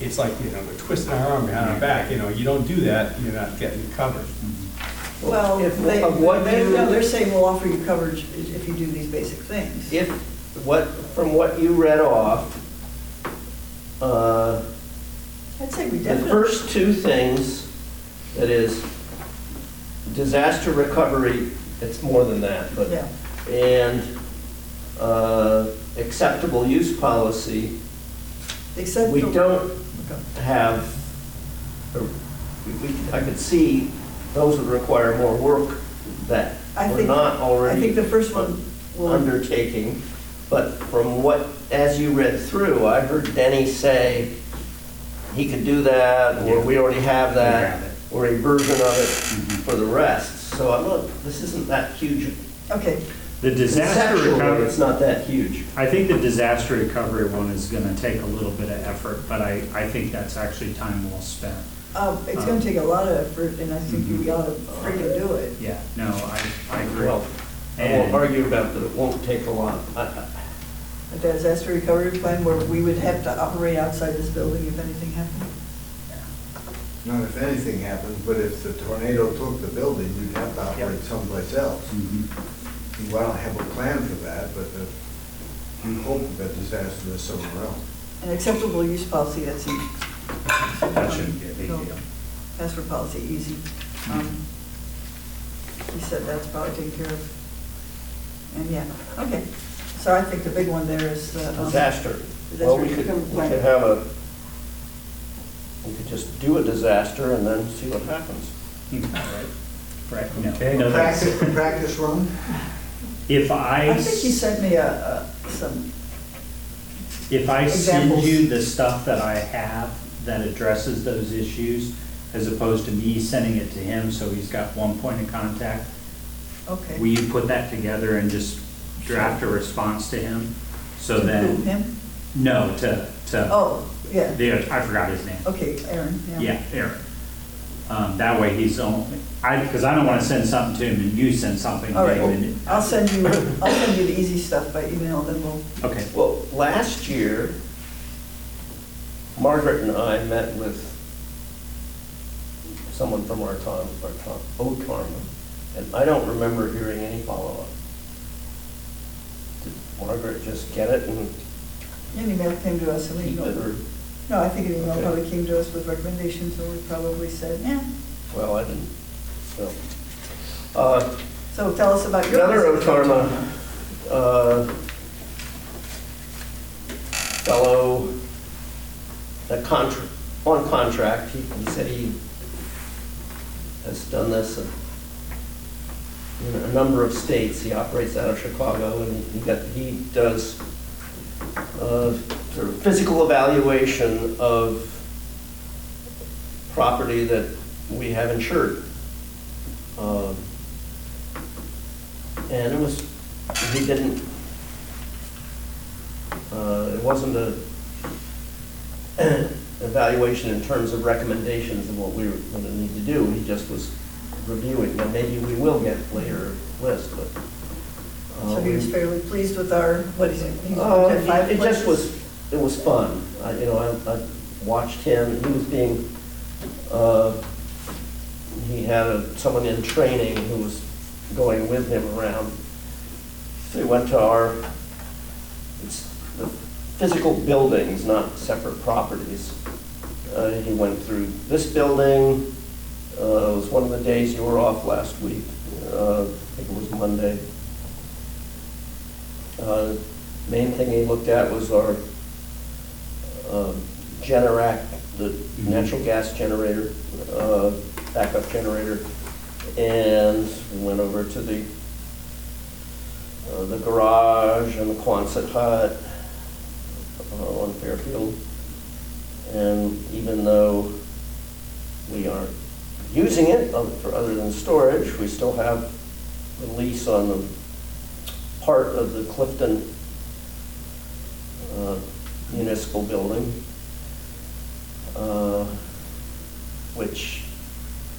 it's like, they're twisting our arm behind our back, you don't do that, you're not getting covered. Well, What they're saying we'll offer you coverage if you do these basic things. From what you read off, I'd say we the definitely. first two things, that is disaster recovery, it's more than that, but, Yeah. and acceptable use policy, Except. we don't have, I could see those would require more work that we're not I already think the first one will. undertaking, but from what, as you read through, I heard Denny say he could do that, or we already have We that, have it. or a version of it for the rest. So I'm not, this isn't that huge. Okay, The disaster Conceptually, recovery, it's not that huge. I think the disaster recovery one is gonna take a little bit of effort, but I think that's actually time well spent. it's gonna take a lot of effort, and I think we ought to freaking do it. Yeah, no, I agree. Well, I won't And- argue about that it won't take a lot. A disaster recovery plan where we would have to operate outside this building if anything happened. Not if anything happens, but if the tornado took the building, you'd have to operate someplace else. Mhm. You don't have a plan for that, but you hope that disaster is somewhere else. An acceptable use policy, that seems. That shouldn't be a big No. deal. Password policy, easy. He said that's probably taken care of. And yeah, okay. So I think the big one there is the. Disaster. Well, we could have we could just do a disaster and then see what happens. Right, no, Okay. no, that's- Practice run? If I think he sent me some, If I send Examples. you the stuff that I have that addresses those issues, as opposed to me sending it to him, so he's got one point of contact, will okay. you put that together and just draft a response to him? So To who, then, him? no, to, Oh, yeah, I forgot his name. okay, Aaron, yeah. Yeah, Eric. That way he's only, because I don't want to send something to him and you send something All to right, him. and- I'll send you the easy stuff by email, then we'll, Okay, Well, last year, Margaret and I met with someone from our town, OTARMA, and I don't remember hearing any follow-up. Did Margaret just get it and an email came to us, and we, keep it, or, no, I think an email Okay. probably came to us with recommendations, and we probably said, yeah. well, I didn't, so. So tell us about your. Another OTARMA fellow, on contract, he said he has done this in a number of states. He operates out of Chicago, and he does sort of physical evaluation of property that we have insured. And he didn't, it wasn't a evaluation in terms of recommendations of what we were going to need to do. He just was reviewing, and maybe we will get later list, but. So he was fairly pleased with our, what is it? He's Oh, at 5 it just places? it was fun. I watched him, he was being, he had someone in training who was going with him around. So he went to it's the physical buildings, not separate properties. He went through this building, it was one of the days you were off last week, I think it was Monday. Main thing he looked at was our Generac, the natural gas generator, backup generator, and we went over to the garage and the Quonset hut on Fairfield. And even though we aren't using it for other than storage, we still have the lease on the part of the Clifton municipal building, which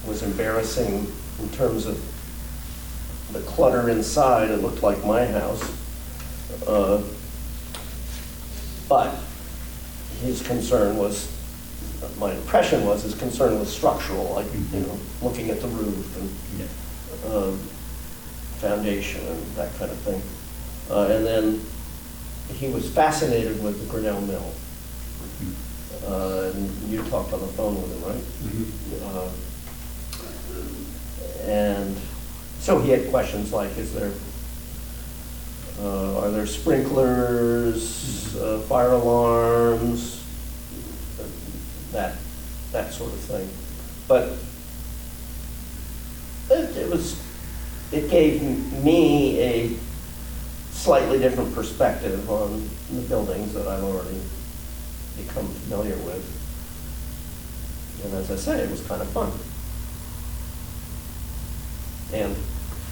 was embarrassing in terms of the clutter inside. It looked like my house. But his concern was, my impression was, his concern was structural, like, looking at the roof and foundation and that kind of thing. And then he was fascinated with the Grinnell Mill. And you talked on the phone with him, right? And so he had questions like, are there sprinklers, fire alarms, that sort of thing. But it gave me a slightly different perspective on the buildings that I've already become familiar with. And as I say, it was kind of fun. And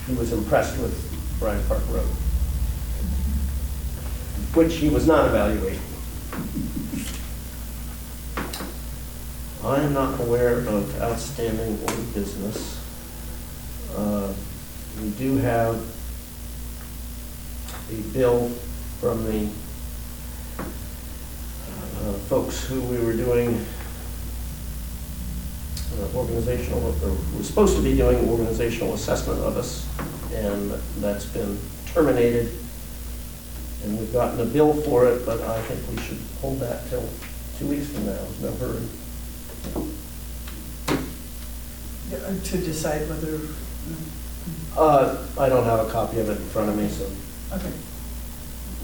he was impressed with Bryant Park Road, which he was not evaluating. I am not aware of outstanding old business. We do have the bill from the folks who we were doing organizational, or were supposed to be doing organizational assessment of us, and that's been terminated. And we've gotten a bill for it, but I think we should hold that till 2 weeks from now. There's no hurry. To decide whether, I don't have a copy of it in front of me, so okay.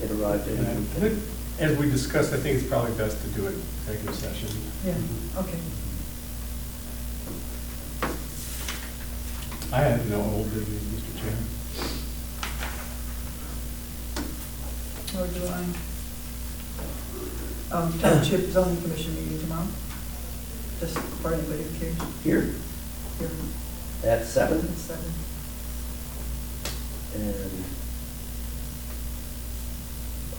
it arrived in. And I think, as we discussed, I think it's probably best to do it executive session. Yeah, okay. I have no old business, Mr. Chairman. Or do I? Township zoning commission meeting tomorrow, just for anybody who cares. Here, Here at 7, at 7. and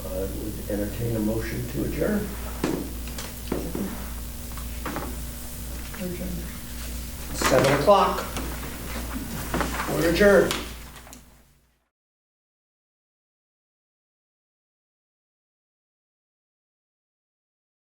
I would entertain a motion to adjourn. Adjourned. 7 o'clock. We're adjourned.